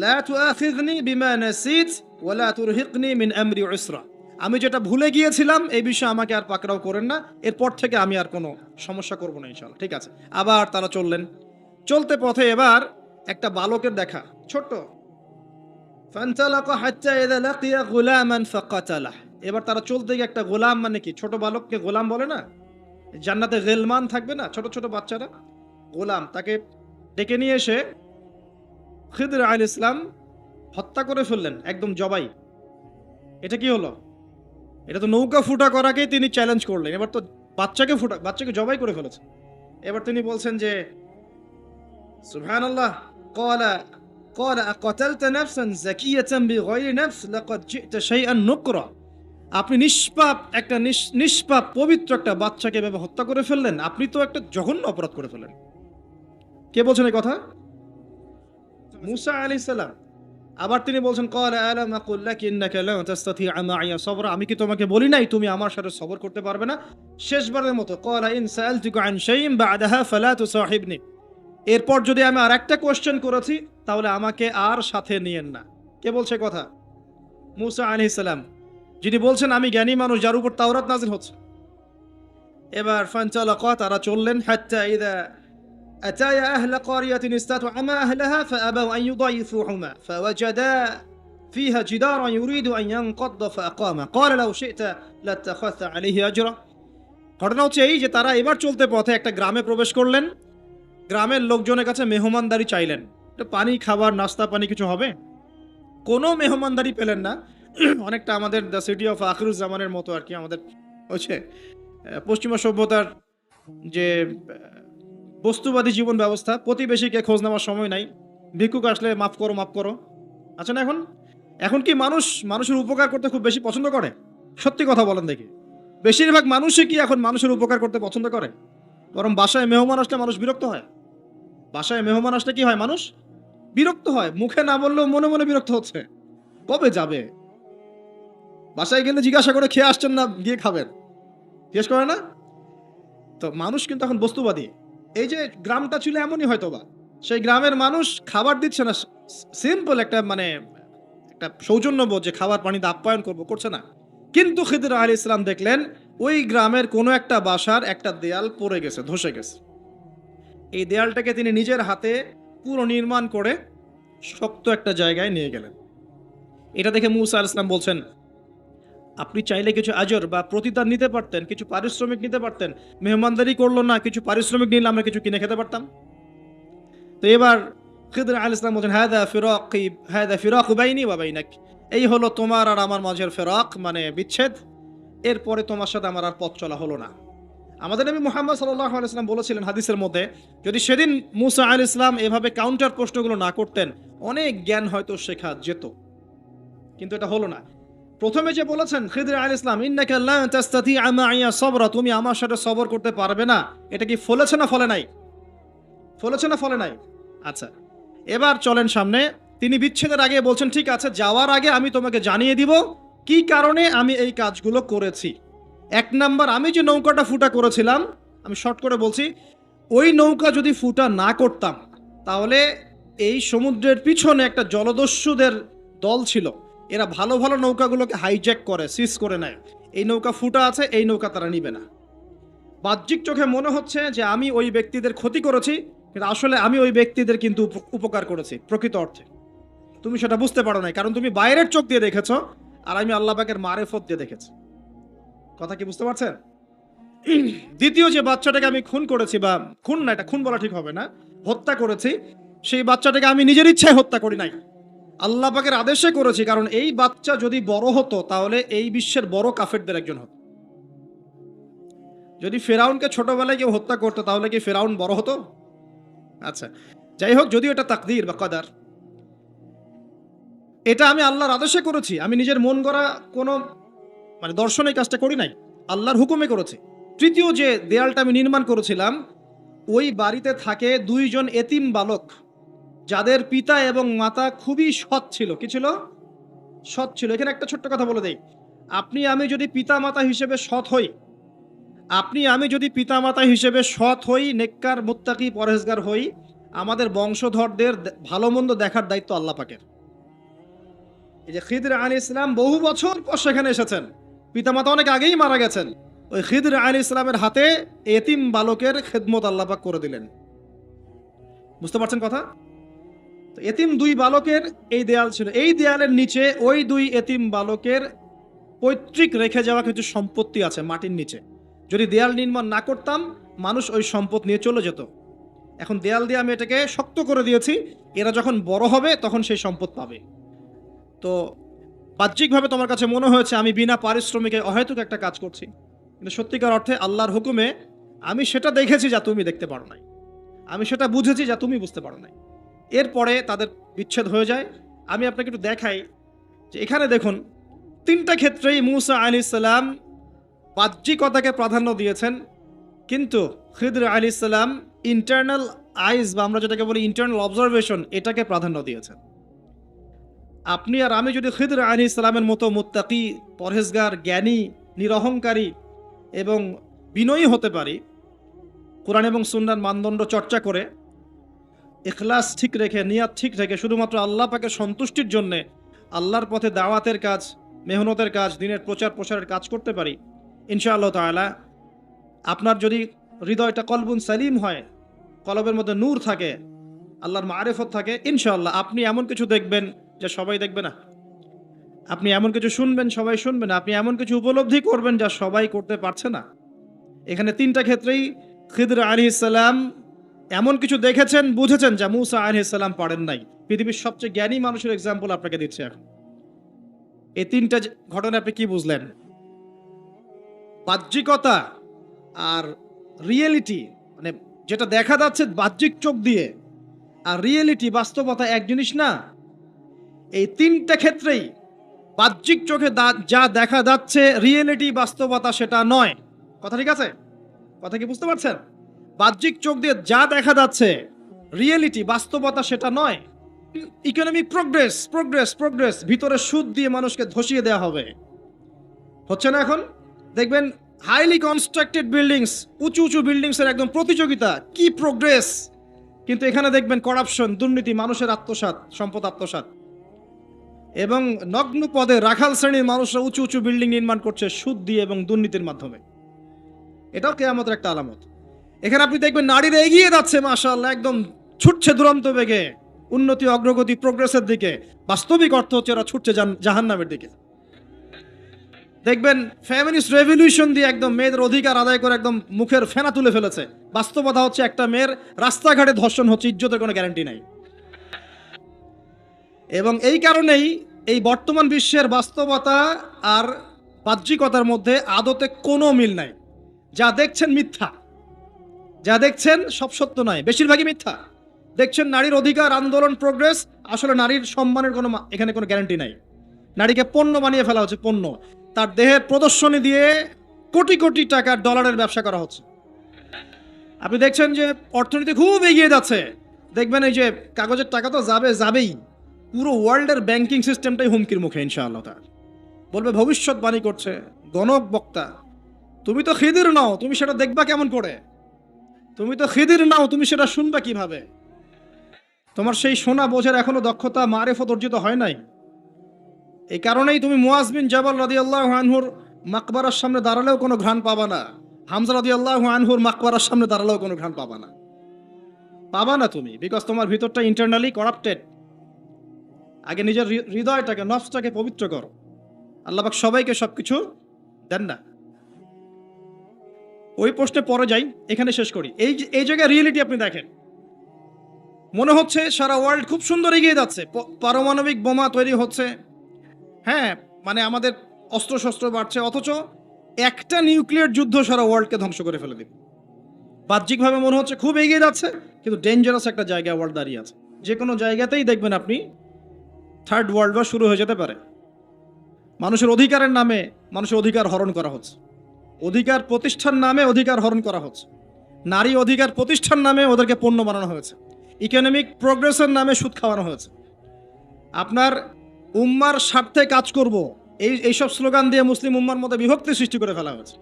লা তুআখিযনি বিমা নাসিত ওয়া লা তুরহিকনি মিন আমরি উসরা, আমি যেটা ভুলে গিয়েছিলাম এই বিষয়ে আমাকে আর পাকড়াও করেন না, এরপর থেকে আমি আর কোনো সমস্যা করব না ইনশাআল্লাহ। ঠিক আছে। আবার তারা চললেন। চলতে পথে এবার একটা বালকের দেখা, ছোট্ট। ফানতালাকা হাত্তা ইযা লাকিয়া গুলামান ফাকাতালাহ। এবার তারা চলতে গিয়ে একটা গোলাম, মানে কি, ছোট বালককে গোলাম বলে না? জান্নাতে গিলমান থাকবে না, ছোট ছোট বাচ্চারা, গোলাম, তাকে ডেকে নিয়ে এসে খিদর আলাইহিস সালাম হত্যা করে ফেললেন, একদম জবাই। এটা কি হলো? এটা তো নৌকা ফুটা করাকেই তিনি চ্যালেঞ্জ করলেন, এবার তো বাচ্চাকে জবাই করে ফেলেছে। এবার তিনি বলছেন যে সুবহানাল্লাহ, ক্বালা ক্বালা আকাতালতা নাফসান যাকিয়াতান বিগাইরি নাফস লাকাদ জি'তা শাইআন নুকরা। আপনি নিষ্পাপ পবিত্র একটা বাচ্চাকে এভাবে হত্যা করে ফেললেন, আপনি তো একটা জঘন্য অপরাধ করে ফেললেন। কে বলছেন এই কথা? মুসা আলাইহিস সালাম। আবার তিনি বলছেন ক্বালা আলাম আকুল লাকি ইন্নাকা লান তাসতাতিআ মা'ইয়া সাবরা। আমি কি তোমাকে বলি নাই তুমি আমার সাথে সবর করতে পারবে না? শেষবারের মতো ক্বালা ইন সাআলতুকা আন শাইইন বা'দাহা ফালা তুসাহিবনি। এরপর যদি আমি আরেকটা কোশ্চেন করেছি তাহলে আমাকে আর সাথে নিয়েন না। কে বলছে কথা? মুসা আলাইহিস সালাম, যিনি বলছেন আমি জ্ঞানী মানুষ, যার উপর তাওরাত নাযিল হচ্ছে। এবার ফানতালাকা, তারা চললেন, হাত্তা ইযা আতায়া আহলা ক্বারিয়াতিন ইসতাতআমা আহলাহা ফাআবাউ আন ইউদাইফুহুমা ফাওয়াজাদা ফিহা জিদারান ইউরিদু আন ইয়ানকাদ্দা ফাআকামা ক্বালা লাউ শি'তা লাত্তাখাযতা আলাইহি আজরা। ঘটনা হচ্ছে এই যে তারা এবার চলতে পথে একটা গ্রামে প্রবেশ করলেন। গ্রামের লোকজনের কাছে মেহমানদারি চাইলেন, পানি, খাবার, নাস্তা পানি কিছু হবে। কোনো মেহমানদারি পেলেন না। অনেকটা আমাদের দ্য সিটি অফ আখিরুজ্জামানের মতো আর কি, আমাদের হচ্ছে পশ্চিমা সভ্যতার যে বস্তুবাদী জীবন ব্যবস্থা, প্রতিবেশীকে খোঁজ নেওয়ার সময় নাই, ভিক্ষুক আসলে মাফ করো। আচ্ছা না, এখন কি মানুষের উপকার করতে খুব বেশি পছন্দ করে? সত্যি কথা বলেন দেখি, বেশিরভাগ মানুষই কি এখন মানুষের উপকার করতে পছন্দ করে? বরং বাসায় মেহমান আসলে মানুষ বিরক্ত হয়। বাসায় মেহমান আসলে কি হয়? মানুষ বিরক্ত হয়। মুখে না বললেও মনে মনে বিরক্ত হচ্ছে, কবে যাবে। বাসায় গেলে জিজ্ঞাসা করে খেয়ে আসছেন না, গিয়ে খাবেন, জিজ্ঞেস করে না? তো মানুষ কিন্তু এখন বস্তুবাদী। এই যে গ্রামটা ছিল এমনই হয়তোবা, সেই গ্রামের মানুষ খাবার দিচ্ছে না, সিম্পল একটা একটা সৌজন্যবোধ যে খাবার পানিতে আপ্যায়ন করছে না। কিন্তু খিদর আলাইহিস সালাম দেখলেন ওই গ্রামের কোনো একটা বাসার একটা দেয়াল পড়ে গেছে, ধসে গেছে। এই দেয়ালটাকে তিনি নিজের হাতে পুরো নির্মাণ করে শক্ত একটা জায়গায় নিয়ে গেলেন। এটা দেখে মুসা আলাইহিস সালাম বলছেন, আপনি চাইলে কিছু আজর বা প্রতিদান নিতে পারতেন, কিছু পারিশ্রমিক নিতে পারতেন। মেহমানদারি করলো না, কিছু পারিশ্রমিক নিলে আমরা কিছু কিনে খেতে পারতাম। তো এবার খিদর আলাইহিস সালাম বলছেন, হাদা ফিরাকু বাইনি ওয়া বাইনাক। এই হলো তোমার আর আমার মাঝের ফিরাক, মানে বিচ্ছেদ। এরপরে তোমার সাথে আমার আর পথ চলা হলো না। আমাদের নবী মুহাম্মদ সাল্লাল্লাহু আলাইহি ওয়াসাল্লাম বলেছিলেন হাদিসের মধ্যে, যদি সেদিন মুসা আলাইহিস সালাম এভাবে কাউন্টার প্রশ্নগুলো না করতেন, অনেক জ্ঞান হয়তো শেখা যেত, কিন্তু এটা হলো না। প্রথমে যে বলেছেন খিদর আলাইহিস সালাম, ইন্নাকা লান তাসতাতিআ মা'ইয়া সাবরা, তুমি আমার সাথে সবর করতে পারবে না, এটা কি ফলেছে না ফলে নাই? ফলেছে না ফলে নাই? আচ্ছা, এবার চলেন সামনে। তিনি বিচ্ছেদের আগে বলছেন, ঠিক আছে, যাওয়ার আগে আমি তোমাকে জানিয়ে দিব কি কারণে আমি এই কাজগুলো করেছি। এক নাম্বার, আমি যে নৌকাটা ফুটা করেছিলাম, আমি শর্ট করে বলছি, ওই নৌকা যদি ফুটা না করতাম তাহলে এই সমুদ্রের পিছনে একটা জলদস্যুদের দল ছিল, এরা ভালো ভালো নৌকাগুলোকে হাইজ্যাক করে, সিজ করে নেয়। এই নৌকা ফুটা আছে, এই নৌকা তারা নিবে না। বাহ্যিক চোখে মনে হচ্ছে যে আমি ওই ব্যক্তিদের ক্ষতি করেছি, কিন্তু আসলে আমি ওই ব্যক্তিদের কিন্তু উপকার করেছি প্রকৃত অর্থে। তুমি সেটা বুঝতে পারো নাই, কারণ তুমি বাইরের চোখ দিয়ে দেখেছো, আর আমি আল্লাহ পাকের মারেফত দিয়ে দেখেছি। কথা কি বুঝতে পারছেন? দ্বিতীয় যে বাচ্চাটাকে আমি খুন করেছি, বা খুন না, এটা খুন বলা ঠিক হবে না, হত্যা করেছি, সেই বাচ্চাটাকে আমি নিজের ইচ্ছায় হত্যা করি নাই, আল্লাহ পাকের আদেশে করেছি। কারণ এই বাচ্চা যদি বড় হতো তাহলে এই বিশ্বের বড় কাফেরদের একজন হতো। যদি ফেরাউনকে ছোটবেলায় কেউ হত্যা করতো তাহলে কি ফেরাউন বড় হতো? আচ্ছা, যাই হোক, যদিও এটা তাকদীর বা কদার, এটা আমি আল্লাহর আদেশে করেছি। আমি নিজের মন গড়া কোনো দর্শনে কাজটা করি নাই, আল্লাহর হুকুমে করেছি। তৃতীয় যে দেয়ালটা আমি নির্মাণ করেছিলাম, ওই বাড়িতে থাকে দুইজন এতিম বালক, যাদের পিতা এবং মাতা খুবই সৎ ছিল। কি ছিল? সৎ ছিল। এখানে একটা ছোট্ট কথা বলে দেই, আমি যদি পিতা মাতা হিসেবে সৎ হই, নেককার, মুত্তাকি, পরহেজগার হই, আমাদের বংশধরদের ভালো মন্দ দেখার দায়িত্ব আল্লাহ পাকের। এই যে খিদর আলাইহিস সালাম বহু বছর পর সেখানে এসেছেন, পিতামাতা অনেক আগেই মারা গেছেন, ওই খিদর আলাইহিস সালামের হাতে এতিম বালকের খেদমত আল্লাহ পাক করে দিলেন। বুঝতে পারছেন কথা? তো এতিম দুই বালকের এই দেয়াল ছিল, এই দেয়ালের নিচে ওই দুই এতিম বালকের পৈতৃক রেখে যাওয়া কিছু সম্পত্তি আছে মাটির নিচে। যদি দেয়াল নির্মাণ না করতাম, মানুষ ওই সম্পদ নিয়ে চলে যেত। এখন দেয়াল দিয়ে আমি এটাকে শক্ত করে দিয়েছি, এরা যখন বড় হবে তখন সেই সম্পদ পাবে। তো বাহ্যিকভাবে তোমার কাছে মনে হয়েছে আমি বিনা পারিশ্রমিকে অহেতুক একটা কাজ করছি, কিন্তু সত্যিকার অর্থে আল্লাহর হুকুমে আমি সেটা দেখেছি যা তুমি দেখতে পারো নাই, আমি সেটা বুঝেছি যা তুমি বুঝতে পারো নাই। এরপরে তাদের বিচ্ছেদ হয়ে যায়। আমি আপনাকে একটু দেখাই যে এখানে দেখুন, তিনটা ক্ষেত্রেই মূসা আলাইহিস সালাম বাহ্যিকতাকে প্রাধান্য দিয়েছেন, কিন্তু খিদর আলাইহিস সালাম ইন্টারনাল আইজ বা আমরা যেটাকে বলি ইন্টারনাল অবজারভেশন, এটাকে প্রাধান্য দিয়েছেন। আপনি আর আমি যদি খিদর আলাইহিস সালামের মতো মুত্তাকি, পরহেজগার, জ্ঞানী, নিরহংকারী এবং বিনয়ী হতে পারি, কোরআন এবং সুন্নাহর মানদণ্ড চর্চা করে ইখলাস ঠিক রেখে, নিয়াত ঠিক রেখে শুধুমাত্র আল্লাহ পাকের সন্তুষ্টির জন্যে আল্লাহর পথে দাওয়াতের কাজ, মেহনতের কাজ, দিনের প্রচার প্রসারের কাজ করতে পারি, ইনশাআল্লাহ তাআলা আপনার যদি হৃদয়টা কলবুন সালিম হয়, কলবের মধ্যে নূর থাকে, আল্লাহর মারিফত থাকে, ইনশাআল্লাহ আপনি এমন কিছু দেখবেন যা সবাই দেখবে না, আপনি এমন কিছু শুনবেন সবাই শুনবে না, আপনি এমন কিছু উপলব্ধি করবেন যা সবাই করতে পারছে না। এখানে তিনটা ক্ষেত্রেই খিদর আলাইহিস সালাম এমন কিছু দেখেছেন, বুঝেছেন যা মূসা আলাইহিস সালাম পারেন নাই। পৃথিবীর সবচেয়ে জ্ঞানী মানুষের এক্সাম্পল আপনাকে দিচ্ছে এখন। এই তিনটা ঘটনা আপনি কি বুঝলেন? বাহ্যিকতা আর রিয়েলিটি, মানে যেটা দেখা যাচ্ছে বাহ্যিক চোখ দিয়ে, আর রিয়েলিটি বাস্তবতা এক জিনিস না। এই তিনটা ক্ষেত্রেই বাহ্যিক চোখে যা দেখা যাচ্ছে রিয়েলিটি বাস্তবতা সেটা নয়। কথা ঠিক আছে? কথা কি বুঝতে পারছেন? বাহ্যিক চোখ দিয়ে যা দেখা যাচ্ছে রিয়েলিটি বাস্তবতা সেটা নয়। ইকোনমিক প্রোগ্রেস প্রোগ্রেস প্রোগ্রেস, ভিতরে সুদ দিয়ে মানুষকে ধসিয়ে দেওয়া হবে, হচ্ছে না এখন? দেখবেন হাইলি কনস্ট্রাক্টেড বিল্ডিংস, উঁচু উঁচু বিল্ডিংস এর একদম প্রতিযোগিতা, কি প্রোগ্রেস, কিন্তু এখানে দেখবেন করাপশন, দুর্নীতি, মানুষের আত্মসাৎ, সম্পদ আত্মসাৎ, এবং নগ্ন পদে রাখাল শ্রেণীর মানুষরা উঁচু উঁচু বিল্ডিং নির্মাণ করছে সুদ দিয়ে এবং দুর্নীতির মাধ্যমে। এটাও কিয়ামতের একটা আলামত। এখানে আপনি দেখবেন নারীরা এগিয়ে যাচ্ছে, মাশাআল্লাহ, একদম ছুটছে দুরন্ত বেগে উন্নতি, অগ্রগতি, প্রোগ্রেসের দিকে। বাস্তবিক অর্থ হচ্ছে ওরা ছুটছে জাহান্নামের দিকে। দেখবেন ফেমিনিস্ট রেভলিউশন দিয়ে একদম মেয়েদের অধিকার আদায় করে একদম মুখের ফেনা তুলে ফেলেছে। বাস্তবতা হচ্ছে একটা মেয়ের রাস্তাঘাটে ধর্ষণ হচ্ছে, ইজ্জতের কোনো গ্যারান্টি নাই। এবং এই কারণেই এই বর্তমান বিশ্বের বাস্তবতা আর বাহ্যিকতার মধ্যে আদতে কোনো মিল নাই। যা দেখছেন মিথ্যা, যা দেখছেন সব সত্য নয়, বেশিরভাগই মিথ্যা। দেখছেন নারীর অধিকার, আন্দোলন, প্রোগ্রেস, আসলে নারীর সম্মানের কোনো এখানে কোনো গ্যারান্টি নাই। নারীকে পণ্য বানিয়ে ফেলা হচ্ছে, পণ্য। তার দেহের প্রদর্শনী দিয়ে কোটি কোটি টাকার ডলারের ব্যবসা করা হচ্ছে। আপনি দেখছেন যে অর্থনীতি খুব এগিয়ে যাচ্ছে, দেখবেন এই যে কাগজের টাকা তো যাবেই, পুরো ওয়ার্ল্ডের ব্যাংকিং সিস্টেমটাই হুমকির মুখে। ইনশাআল্লাহ তার বলবে, ভবিষ্যৎবাণী করছে গণক বক্তা, তুমি তো খিদির নাও, তুমি সেটা দেখবা কেমন করে? তুমি তো খিদির নাও, তুমি সেটা শুনবা কিভাবে? তোমার সেই শোনা বোঝার এখনো দক্ষতা, মারিফত অর্জিত হয় নাই। এই কারণেই তুমি মুআজ বিন জাবাল রাদিয়াল্লাহু আনহুর মাকবারার সামনে দাঁড়ালেও কোনো ঘ্রাণ পাবা না, হামজা রাদিয়াল্লাহু আনহুর মাকবারার সামনে দাঁড়ালেও কোনো ঘ্রাণ পাবা না, পাবা না তুমি, বিকজ তোমার ভিতরটা ইন্টারনালি করাপ্টেড। আগে নিজের হৃদয়টাকে, নফসটাকে পবিত্র করো। আল্লাহ পাক সবাইকে সবকিছু দেন না। ওই প্রশ্নে পরে যাই, এখানে শেষ করি। এই জায়গায় রিয়েলিটি আপনি দেখেন, মনে হচ্ছে সারা ওয়ার্ল্ড খুব সুন্দর এগিয়ে যাচ্ছে, পারমাণবিক বোমা তৈরি হচ্ছে, হ্যাঁ, মানে আমাদের অস্ত্রশস্ত্র বাড়ছে, অথচ একটা নিউক্লিয়ার যুদ্ধ সারা ওয়ার্ল্ডকে ধ্বংস করে ফেলে দেবে। বাহ্যিকভাবে মনে হচ্ছে খুব এগিয়ে যাচ্ছে, কিন্তু ডেঞ্জারাস একটা জায়গায় ওয়ার্ল্ড দাঁড়িয়ে আছে। যে কোনো জায়গাতেই দেখবেন আপনি থার্ড ওয়ার্ল্ড ওয়ার শুরু হয়ে যেতে পারে। মানুষের অধিকারের নামে মানুষের অধিকার হরণ করা হচ্ছে, অধিকার প্রতিষ্ঠার নামে অধিকার হরণ করা হচ্ছে, নারী অধিকার প্রতিষ্ঠার নামে ওদেরকে পণ্য বানানো হয়েছে, ইকোনমিক প্রোগ্রেসের নামে সুদ খাওয়ানো হয়েছে। আপনার উম্মার স্বার্থে কাজ করব, এইসব স্লোগান দিয়ে মুসলিম উম্মার মধ্যে বিভক্তি সৃষ্টি করে ফেলা হয়েছে।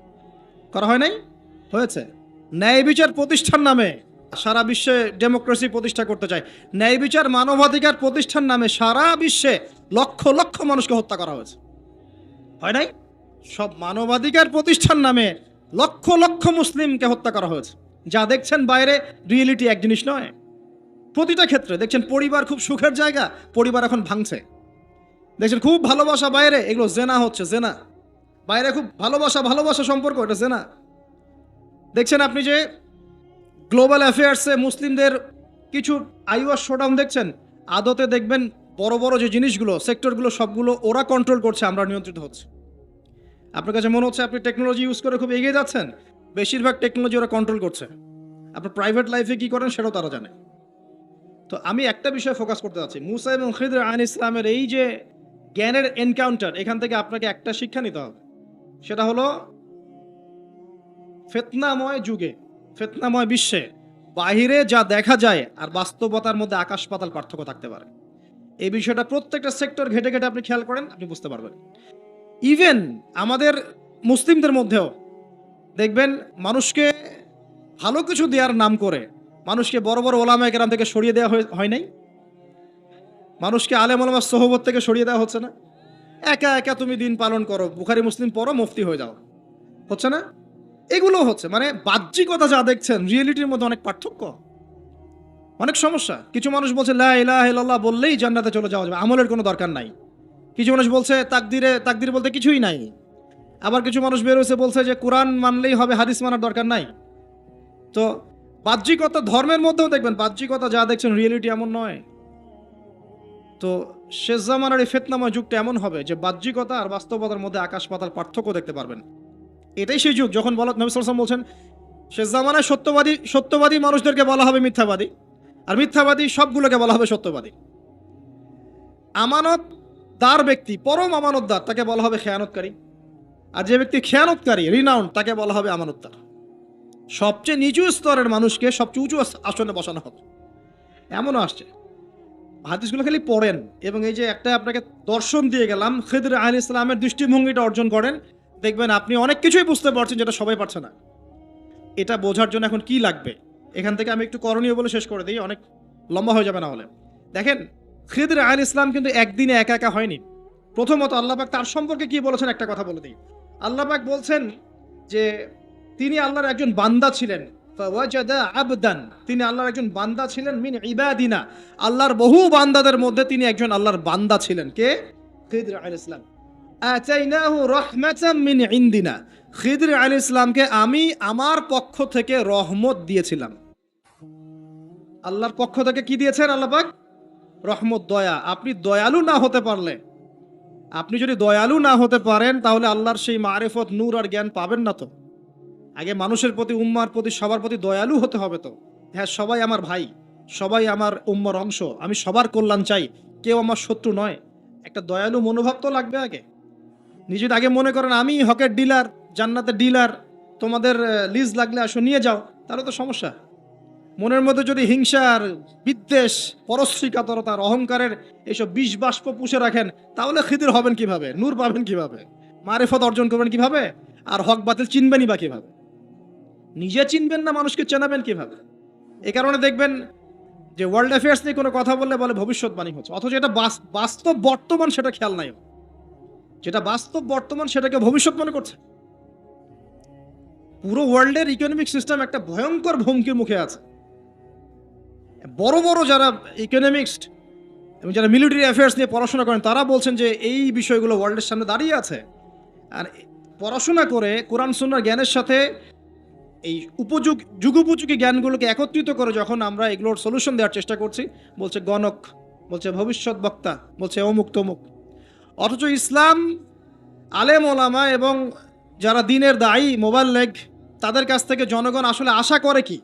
করা হয় নাই? হয়েছে। ন্যায় বিচার প্রতিষ্ঠার নামে সারা বিশ্বে ডেমোক্রেসি প্রতিষ্ঠা করতে চায়, ন্যায় বিচার, মানবাধিকার প্রতিষ্ঠার নামে সারা বিশ্বে লক্ষ লক্ষ মানুষকে হত্যা করা হয়েছে। হয় নাই? সব মানবাধিকার প্রতিষ্ঠার নামে লক্ষ লক্ষ মুসলিমকে হত্যা করা হয়েছে। যা দেখছেন বাইরে, রিয়েলিটি এক জিনিস নয়। প্রতিটা ক্ষেত্রে দেখছেন পরিবার খুব সুখের জায়গা, পরিবার এখন ভাঙছে। দেখছেন খুব ভালোবাসা বাইরে, এগুলো জেনা হচ্ছে, জেনা। বাইরে খুব ভালোবাসা সম্পর্ক, এটা জেনা। দেখছেন আপনি যে গ্লোবাল অ্যাফেয়ার্সে মুসলিমদের কিছু আইওয়াস শোডাউন দেখছেন, আদতে দেখবেন বড় বড় যে জিনিসগুলো সেক্টরগুলো সবগুলো ওরা কন্ট্রোল করছে, আমরা নিয়ন্ত্রিত হচ্ছে। আপনার কাছে মনে হচ্ছে আপনি টেকনোলজি ইউজ করে খুব এগিয়ে যাচ্ছেন, বেশিরভাগ টেকনোলজি ওরা কন্ট্রোল করছে। আপনার প্রাইভেট লাইফে কি করেন সেটাও তারা জানে। তো আমি একটা বিষয়ে ফোকাস করতে চাচ্ছি, মুসা এবং খিদর আলাইহিস ইসলামের এই যে জ্ঞানের এনকাউন্টার, এখান থেকে আপনাকে একটা শিক্ষা নিতে হবে, সেটা হলো ফিতনাময় যুগে, ফিতনাময় বিশ্বে বাহিরে যা দেখা যায় আর বাস্তবতার মধ্যে আকাশ পাতাল পার্থক্য থাকতে পারে। এই বিষয়টা প্রত্যেকটা সেক্টর ঘেটে ঘেটে আপনি খেয়াল করেন, আপনি বুঝতে পারবেন। ইভেন আমাদের মুসলিমদের মধ্যেও দেখবেন মানুষকে ভালো কিছু দেওয়ার নাম করে মানুষকে বড় বড় ওলামায়ে কেরাম থেকে সরিয়ে দেওয়া হয় নাই, মানুষকে আলেম ওলামার সোহবত থেকে সরিয়ে দেওয়া হচ্ছে না। একা একা তুমি দিন পালন করো, বুখারি মুসলিম পড়ো, মুফতি হয়ে যাও, হচ্ছে না? এগুলো হচ্ছে, মানে বাহ্যিকতা যা দেখছেন রিয়েলিটির মধ্যে অনেক পার্থক্য, অনেক সমস্যা। কিছু মানুষ বলছে লা ইলাহা ইল্লাল্লাহ বললেই জান্নাতে চলে যাওয়া যাবে, আমলের কোনো দরকার নাই। কিছু মানুষ বলছে তাকদির বলতে কিছুই নাই। আবার কিছু মানুষ বের হয়েছে বলছে যে কোরআন মানলেই হবে, হাদিস মানার দরকার নাই। তো বাহ্যিকতা, ধর্মের মধ্যেও দেখবেন বাহ্যিকতা যা দেখছেন রিয়েলিটি এমন নয়। তো শেষ জামানার এই ফিতনাময় যুগটা এমন হবে যে বাহ্যিকতা আর বাস্তবতার মধ্যে আকাশ পাতাল পার্থক্য দেখতে পারবেন। এটাই সেই যুগ যখন নবী সাল্লাল্লাহু আলাইহি ওয়াসাল্লাম বলছেন শেষ জামানায় সত্যবাদী মানুষদেরকে বলা হবে মিথ্যাবাদী, আর মিথ্যাবাদী সবগুলোকে বলা হবে সত্যবাদী। আমানতদার ব্যক্তি, পরম আমানতদার, তাকে বলা হবে খেয়ানতকারী। আর যে ব্যক্তি খেয়ানতকারী, রিনাউন্ড, তাকে বলা হবে আমানতদার। সবচেয়ে নিচু স্তরের মানুষকে সবচেয়ে উঁচু আসনে বসানো হবে, এমনও আসছে। হাদিসগুলো খালি পড়েন, এবং এই যে একটা আপনাকে দর্শন দিয়ে গেলাম, খিদর আলাইহিস সালামের দৃষ্টিভঙ্গিটা অর্জন করেন, দেখবেন আপনি অনেক কিছুই বুঝতে পারছেন যেটা সবাই পারছে না। এটা বোঝার জন্য এখন কি লাগবে, এখান থেকে আমি একটু করণীয় বলে শেষ করে দিই, অনেক লম্বা হয়ে যাবে না হলে। দেখেন, খিদর আলাইহিস সালাম কিন্তু একদিনে একা একা হয়নি। প্রথমত আল্লাহ পাক তার সম্পর্কে কি বলেছেন একটা কথা বলে দিই। আল্লাহ পাক বলছেন যে তিনি আল্লাহর একজন বান্দা ছিলেন, ফাওয়াজাদা আবদান, তিনি আল্লাহর একজন বান্দা ছিলেন, মিন ইবাদিনা, আল্লাহর বহু বান্দাদের মধ্যে তিনি একজন আল্লাহর বান্দা ছিলেন। কে? খিদর আলাইহিস সালাম। আতাইনাহু রাহমাতাম মিন ইনদিনা, খিদর আলাইহিস সালামকে আমি আমার পক্ষ থেকে রহমত দিয়েছিলাম। আল্লাহর পক্ষ থেকে কি দিয়েছেন আল্লাহ পাক? রহমত, দয়া। আপনি দয়ালু না হতে পারলে, আপনি যদি দয়ালু না হতে পারেন, তাহলে আল্লাহর সেই মারিফত, নূর আর জ্ঞান পাবেন না। তো আগে মানুষের প্রতি, উম্মার প্রতি, সবার প্রতি দয়ালু হতে হবে। তো হ্যাঁ, সবাই আমার ভাই, সবাই আমার উম্মার অংশ, আমি সবার কল্যাণ চাই, কেউ আমার শত্রু নয়। একটা দয়ালু মনোভাব তো লাগবে আগে। নিজে আগে মনে করেন আমি হকের ডিলার, জান্নাতের ডিলার, তোমাদের লিজ লাগলে আসো নিয়ে যাও, তাহলে তো সমস্যা। মনের মধ্যে যদি হিংসা আর বিদ্বেষ, পরশ্রীকাতরতার, অহংকারের এইসব বিষ বাষ্প পুষে রাখেন, তাহলে খিদির হবেন কিভাবে? নূর পাবেন কিভাবে? মারিফত অর্জন করবেন কিভাবে? আর হক বাতিল চিনবেনই বা কিভাবে? নিজে চিনবেন না, মানুষকে চেনাবেন কিভাবে? এই কারণে দেখবেন যে ওয়ার্ল্ড অ্যাফেয়ার্স নিয়ে কোনো কথা বললে বলে ভবিষ্যৎবাণী হচ্ছে, অথচ এটা বাস্তব বর্তমান, সেটা খেয়াল নাই। যেটা বাস্তব বর্তমান সেটাকে ভবিষ্যৎ মনে করছে। পুরো ওয়ার্ল্ডের ইকোনমিক সিস্টেম একটা ভয়ঙ্কর হুমকির মুখে আছে। বড় বড় যারা ইকোনমিক্সট এবং যারা মিলিটারি অ্যাফেয়ার্স নিয়ে পড়াশোনা করেন, তারা বলছেন যে এই বিষয়গুলো ওয়ার্ল্ডের সামনে দাঁড়িয়ে আছে। আর পড়াশোনা করে কোরআন সুন্নাহর জ্ঞানের সাথে এই যুগোপযোগী জ্ঞানগুলোকে একত্রিত করে যখন আমরা এগুলোর সলিউশন দেওয়ার চেষ্টা করছি, বলছে গণক, বলছে ভবিষ্যৎ বক্তা, বলছে অমুক তমুক। অথচ ইসলাম, আলেম ওলামা এবং যারা দিনের দায়ী, মোবাল্লেগ, তাদের কাছ থেকে জনগণ আসলে আশা করে কি?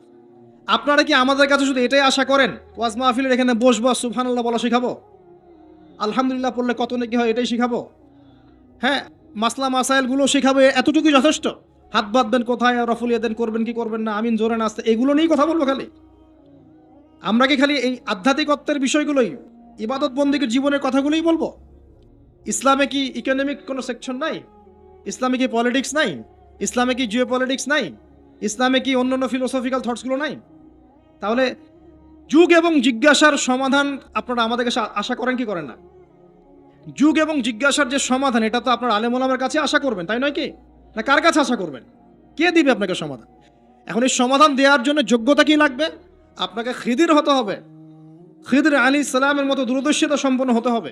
আপনারা কি আমাদের কাছে শুধু এটাই আশা করেন ওয়াজ মাহফিলের এখানে বসবো, সুবহানাল্লাহ বলা শিখাবো, আলহামদুলিল্লাহ পড়লে কত নাকি হয় এটাই শিখাবো, হ্যাঁ মাসলা মাসাইলগুলো শিখাবো, এতটুকুই যথেষ্ট? হাত বাঁধবেন কোথায়, রফুল ইয়াদান করবেন কি করবেন না, আমিন জোরে নাচতে, এগুলো নিয়েই কথা বলবো খালি? আমরা কি খালি এই আধ্যাত্মিকত্বের বিষয়গুলোই, ইবাদত বন্দেগীর জীবনের কথাগুলোই বলবো? ইসলামে কি ইকোনমিক কোনো সেকশন নাই? ইসলামে কি পলিটিক্স নাই? ইসলামে কি জিও পলিটিক্স নাই? ইসলামে কি অন্যান্য ফিলোসফিক্যাল থটসগুলো নাই? তাহলে যুগ এবং জিজ্ঞাসার সমাধান আপনারা আমাদের কাছে আশা করেন কি করেন না? যুগ এবং জিজ্ঞাসার যে সমাধান, এটা তো আপনার আলেম ওলামার কাছে আশা করবেন, তাই নয় কি? না কার কাছে আশা করবেন? কে দিবে আপনাকে সমাধান? এখন এই সমাধান দেওয়ার জন্য যোগ্যতা কি লাগবে? আপনাকে খিদির হতে হবে, খিদর আলাইহিস সালামের মতো দূরদর্শিতা সম্পন্ন হতে হবে।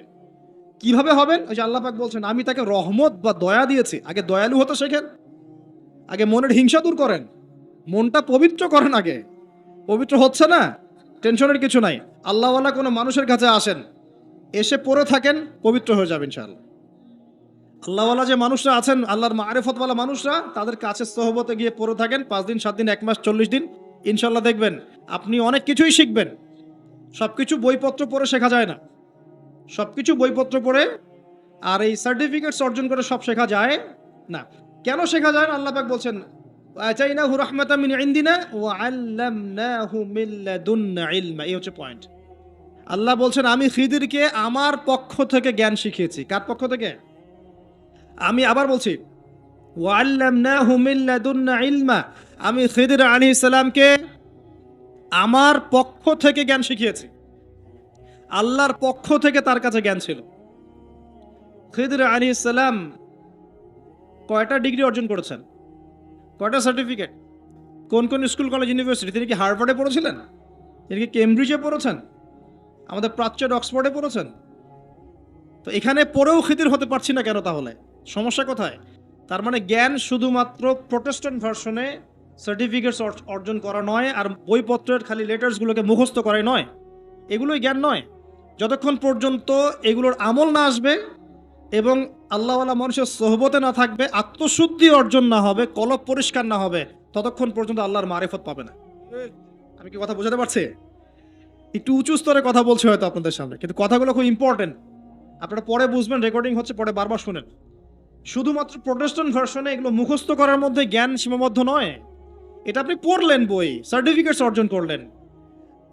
কিভাবে হবেন? ওই যে আল্লাহ পাক বলছেন আমি তাকে রহমত বা দয়া দিয়েছি। আগে দয়ালু হতে শেখেন, আগে মনের হিংসা দূর করেন, মনটা পবিত্র করেন আগে, পবিত্র হচ্ছে না, টেনশনের কিছু নাই। আল্লাহওয়ালা কোনো মানুষের কাছে আসেন, এসে পড়ে থাকেন, পবিত্র হয়ে যাবেন ইনশাআল্লাহ। আল্লাহওয়ালা যে মানুষরা আছেন, আল্লাহর মারিফতওয়ালা মানুষরা, তাদের কাছে সোহবতে গিয়ে পড়ে থাকেন 5 দিন 7 দিন 1 মাস 40 দিন, ইনশাআল্লাহ দেখবেন আপনি অনেক কিছুই শিখবেন। সবকিছু বইপত্র পড়ে শেখা যায় না, সবকিছু বইপত্র পড়ে আর এই সার্টিফিকেটস অর্জন করে সব শেখা যায় না। কেন শেখা যায় না? আল্লাহ পাক বলছেন আতাইনাহু রাহমাতাম মিন ইনদিনা ওয়া আল্লামনাহু মিন লাদুন্না ইলমা। এই হচ্ছে পয়েন্ট। আল্লাহ বলছেন আমি খিদিরকে আমার পক্ষ থেকে জ্ঞান শিখিয়েছি। কার পক্ষ থেকে? আমি আবার বলছি ওয়া আল্লামনাহু মিন লাদুন্না ইলমা, আমি খিদির আলাইহিস সালামকে আমার পক্ষ থেকে জ্ঞান শিখিয়েছি। আল্লাহর পক্ষ থেকে তার কাছে জ্ঞান ছিল। খিদির আলাইহিস সালাম কয়টা ডিগ্রি অর্জন করেছেন? কয়টা সার্টিফিকেট? কোন কোন স্কুল কলেজ ইউনিভার্সিটি? তিনি কি হার্ভার্ডে পড়েছিলেন? তিনি কি কেমব্রিজে পড়েছেন? আমাদের প্রাচ্যের অক্সফোর্ডে পড়েছেন? তো এখানে পড়েও খিদির হতে পারছি না কেন তাহলে? সমস্যা কোথায়? তার মানে জ্ঞান শুধুমাত্র প্রোটেস্ট্যান্ট ভার্সনে সার্টিফিকেটস অর্জন করা নয়, আর বইপত্রের খালি লেটার্সগুলোকে মুখস্থ করাই নয়, এগুলোই জ্ঞান নয়। যতক্ষণ পর্যন্ত এগুলোর আমল না আসবে এবং আল্লাহওয়ালা মানুষের সোহবতে না থাকবে, আত্মশুদ্ধি অর্জন না হবে, কলব পরিষ্কার না হবে, ততক্ষণ পর্যন্ত আল্লাহর মারিফত পাবে না। আমি কি কথা বোঝাতে পারছি? একটু উঁচু স্তরে কথা বলছি হয়তো আপনাদের সামনে, কিন্তু কথাগুলো খুব ইম্পর্টেন্ট। আপনারা পরে বুঝবেন, রেকর্ডিং হচ্ছে, পরে বারবার শুনেন। শুধুমাত্র প্রোটেস্ট্যান্ট ভার্সনে এগুলো মুখস্থ করার মধ্যে জ্ঞান সীমাবদ্ধ নয়। এটা আপনি পড়লেন, বই সার্টিফিকেটস অর্জন করলেন।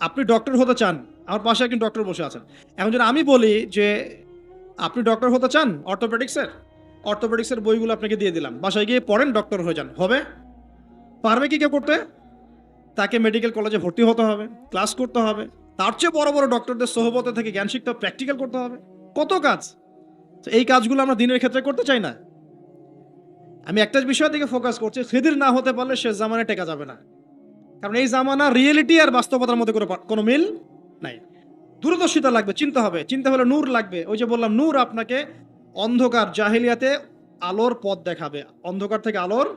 আপনি ডক্টর হতে চান, আমার পাশে একজন ডক্টর বসে আছেন। এখন যদি আমি বলি যে আপনি ডক্টর হতে চান অর্থোপেডিক্সের বইগুলো আপনাকে দিয়ে দিলাম, বাসায় গিয়ে পড়েন, ডক্টর হয়ে যান, হবে? পারবে কি কেউ করতে? তাকে মেডিকেল কলেজে ভর্তি হতে হবে, ক্লাস করতে হবে, তার চেয়ে বড় বড় ডক্টরদের সোহবতে থেকে জ্ঞান শিখতে হবে, প্র্যাকটিক্যাল করতে হবে, কত কাজ। তো এই কাজগুলো আমরা দিনের ক্ষেত্রে করতে চাই না। আমি একটা বিষয়ের দিকে ফোকাস করছি, খিদির না হতে পারলে সে জামানায় টেকা যাবে না। কারণ এই জামানা রিয়েলিটি আর বাস্তবতার মধ্যে কোনো মিল নাই। দূরদর্শিতা লাগবে, চিন্তা হবে, চিন্তা হলে নূর লাগবে। ওই যে বললাম, নূর আপনাকে অন্ধকার জাহিলিয়াতে আলোর পথ দেখাবে, অন্ধকার থেকে আলোর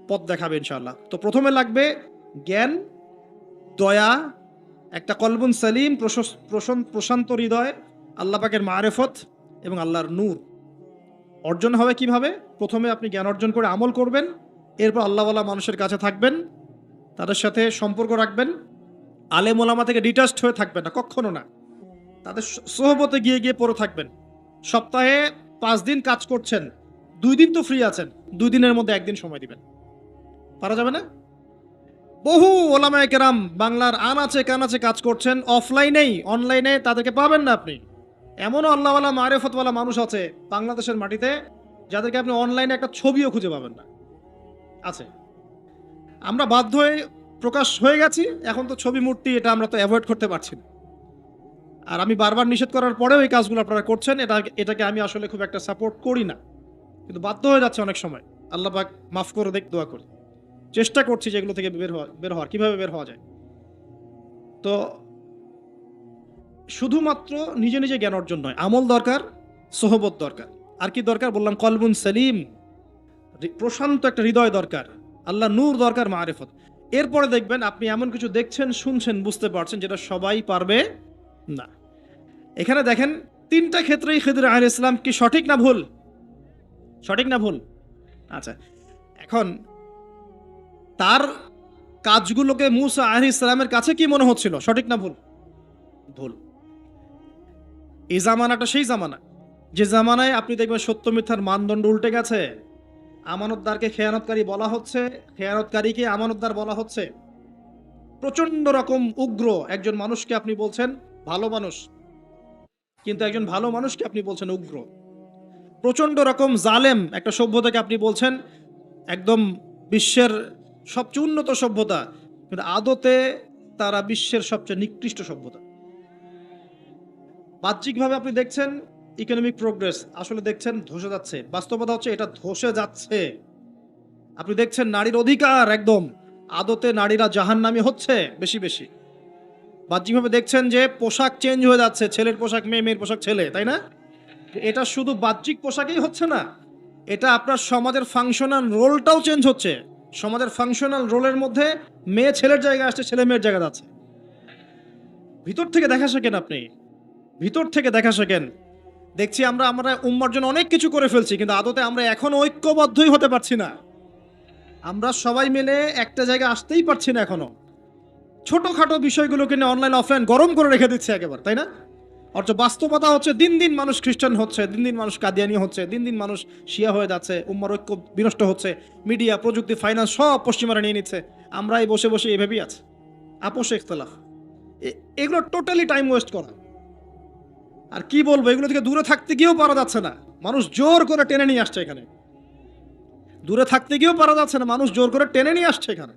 পথ দেখাবে ইনশাআল্লাহ। তো প্রথমে লাগবে জ্ঞান, দয়া, একটা কলবুন সালিম, প্রশান্ত হৃদয়, আল্লাহ পাকের মারিফত এবং আল্লাহর নূর অর্জন হবে কিভাবে? প্রথমে আপনি জ্ঞান অর্জন করে আমল করবেন, এরপর আল্লাহওয়ালা মানুষের কাছে থাকবেন, তাদের সাথে সম্পর্ক রাখবেন, আলেম ওলামা থেকে ডিটাচড হয়ে থাকবেন না, কখনো না। তাদের সোহবতে গিয়ে গিয়ে পড়ে থাকবেন। সপ্তাহে 5 দিন কাজ করছেন, 2 দিন তো ফ্রি আছেন, 2 দিনের মধ্যে 1 দিন সময় দিবেন। পারা যাবে না? বহু ওলামায়ে কেরাম বাংলার আনাচে কানাচে কাজ করছেন, অফলাইনেই, অনলাইনে তাদেরকে পাবেন না আপনি। এমনও আল্লাহওয়ালা মারিফতওয়ালা মানুষ আছে বাংলাদেশের মাটিতে, যাদেরকে আপনি অনলাইনে একটা ছবিও খুঁজে পাবেন না, আছে। আমরা বাধ্য হয়ে প্রকাশ হয়ে গেছি, এখন তো ছবি মূর্তি এটা আমরা তো অ্যাভয়েড করতে পারছি না। আর আমি বারবার নিষেধ করার পরেও এই কাজগুলো আপনারা করছেন, এটাকে আমি আসলে খুব একটা সাপোর্ট করি না, কিন্তু বাধ্য হয়ে যাচ্ছে অনেক সময়। আল্লাহ পাক মাফ করে দেখ, দোয়া করি। চেষ্টা করছি যে এগুলো থেকে বের হওয়ার, কিভাবে বের হওয়া যায়। তো শুধুমাত্র নিজে নিজে জ্ঞান অর্জন নয়, আমল দরকার, সোহবত দরকার। আর কি দরকার? বললাম কলবুন সালিম, প্রশান্ত একটা হৃদয় দরকার, আল্লাহ নূর দরকার, মারিফত। এরপরে দেখবেন আপনি এমন কিছু দেখছেন, শুনছেন, বুঝতে পারছেন যেটা সবাই পারবে না। এখানে দেখেন 3টা ক্ষেত্রেই খিদির আলাইহিস সালাম কি সঠিক না ভুল? সঠিক না ভুল? আচ্ছা, এখন তার কাজগুলোকে মূসা আলাইহিস সালামের কাছে কি মনে হচ্ছিল? সঠিক না ভুল? ভুল। এই জামানাটা সেই জামানা যে জামানায় আপনি দেখবেন সত্য মিথ্যার মানদণ্ড উল্টে গেছে। আমানতদারকে খেয়ানতকারী বলা হচ্ছে, খেয়ানতকারীকে আমানতদার বলা হচ্ছে। প্রচন্ড রকম উগ্র একজন মানুষকে আপনি বলছেন ভালো মানুষ, কিন্তু একজন ভালো মানুষকে আপনি বলছেন উগ্র। প্রচন্ড রকম জালেম একটা সভ্যতাকে আপনি বলছেন একদম বিশ্বের সবচেয়ে উন্নত সভ্যতা, কিন্তু আদতে তারা বিশ্বের সবচেয়ে নিকৃষ্ট সভ্যতা। বাহ্যিকভাবে আপনি দেখছেন ইকোনমিক প্রোগ্রেস, আসলে দেখছেন ধসে যাচ্ছে। বাস্তবতা হচ্ছে এটা ধসে যাচ্ছে। আপনি দেখছেন নারীর অধিকার একদম, আদতে নারীরা জাহান্নামী হচ্ছে বেশি বেশি। বাহ্যিকভাবে দেখছেন যে পোশাক চেঞ্জ হয়ে যাচ্ছে, ছেলের পোশাক মেয়ে, মেয়ের পোশাক ছেলে, তাই না? এটা শুধু বাহ্যিক পোশাকেই হচ্ছে না, এটা আপনার সমাজের ফাংশনাল রোলটাও চেঞ্জ হচ্ছে। সমাজের ফাংশনাল রোলের মধ্যে মেয়ে ছেলের জায়গায় আসছে, ছেলে মেয়ের জায়গা যাচ্ছে। ভিতর থেকে দেখা শেখেন আপনি, ভিতর থেকে দেখা শেখেন। দেখছি আমরা আমরা উম্মার জন্য অনেক কিছু করে ফেলছি, কিন্তু আদতে আমরা এখনো ঐক্যবদ্ধই হতে পারছি না। আমরা সবাই মিলে একটা জায়গায় আসতেই পারছি না এখনো। ছোটখাটো বিষয়গুলোকে নিয়ে অনলাইন অফলাইন গরম করে রেখে দিচ্ছে একেবারে, তাই না? অথচ বাস্তবতা হচ্ছে দিন দিন মানুষ খ্রিস্টান হচ্ছে, দিন দিন মানুষ কাদিয়ানি হচ্ছে, দিন দিন মানুষ শিয়া হয়ে যাচ্ছে, উম্মার ঐক্য বিনষ্ট হচ্ছে। মিডিয়া, প্রযুক্তি, ফাইন্যান্স সব পশ্চিমারা নিয়ে নিচ্ছে। আমরাই বসে বসে এভাবেই আছি, আপোষে ইখতলাফ। এগুলো টোটালি টাইম ওয়েস্ট করা। আর কি বলবো, এগুলো থেকে দূরে থাকতে গিয়েও পারা যাচ্ছে না, মানুষ জোর করে টেনে নিয়ে আসছে এখানে। দূরে থাকতে গিয়েও পারা যাচ্ছে না, মানুষ জোর করে টেনে নিয়ে আসছে এখানে।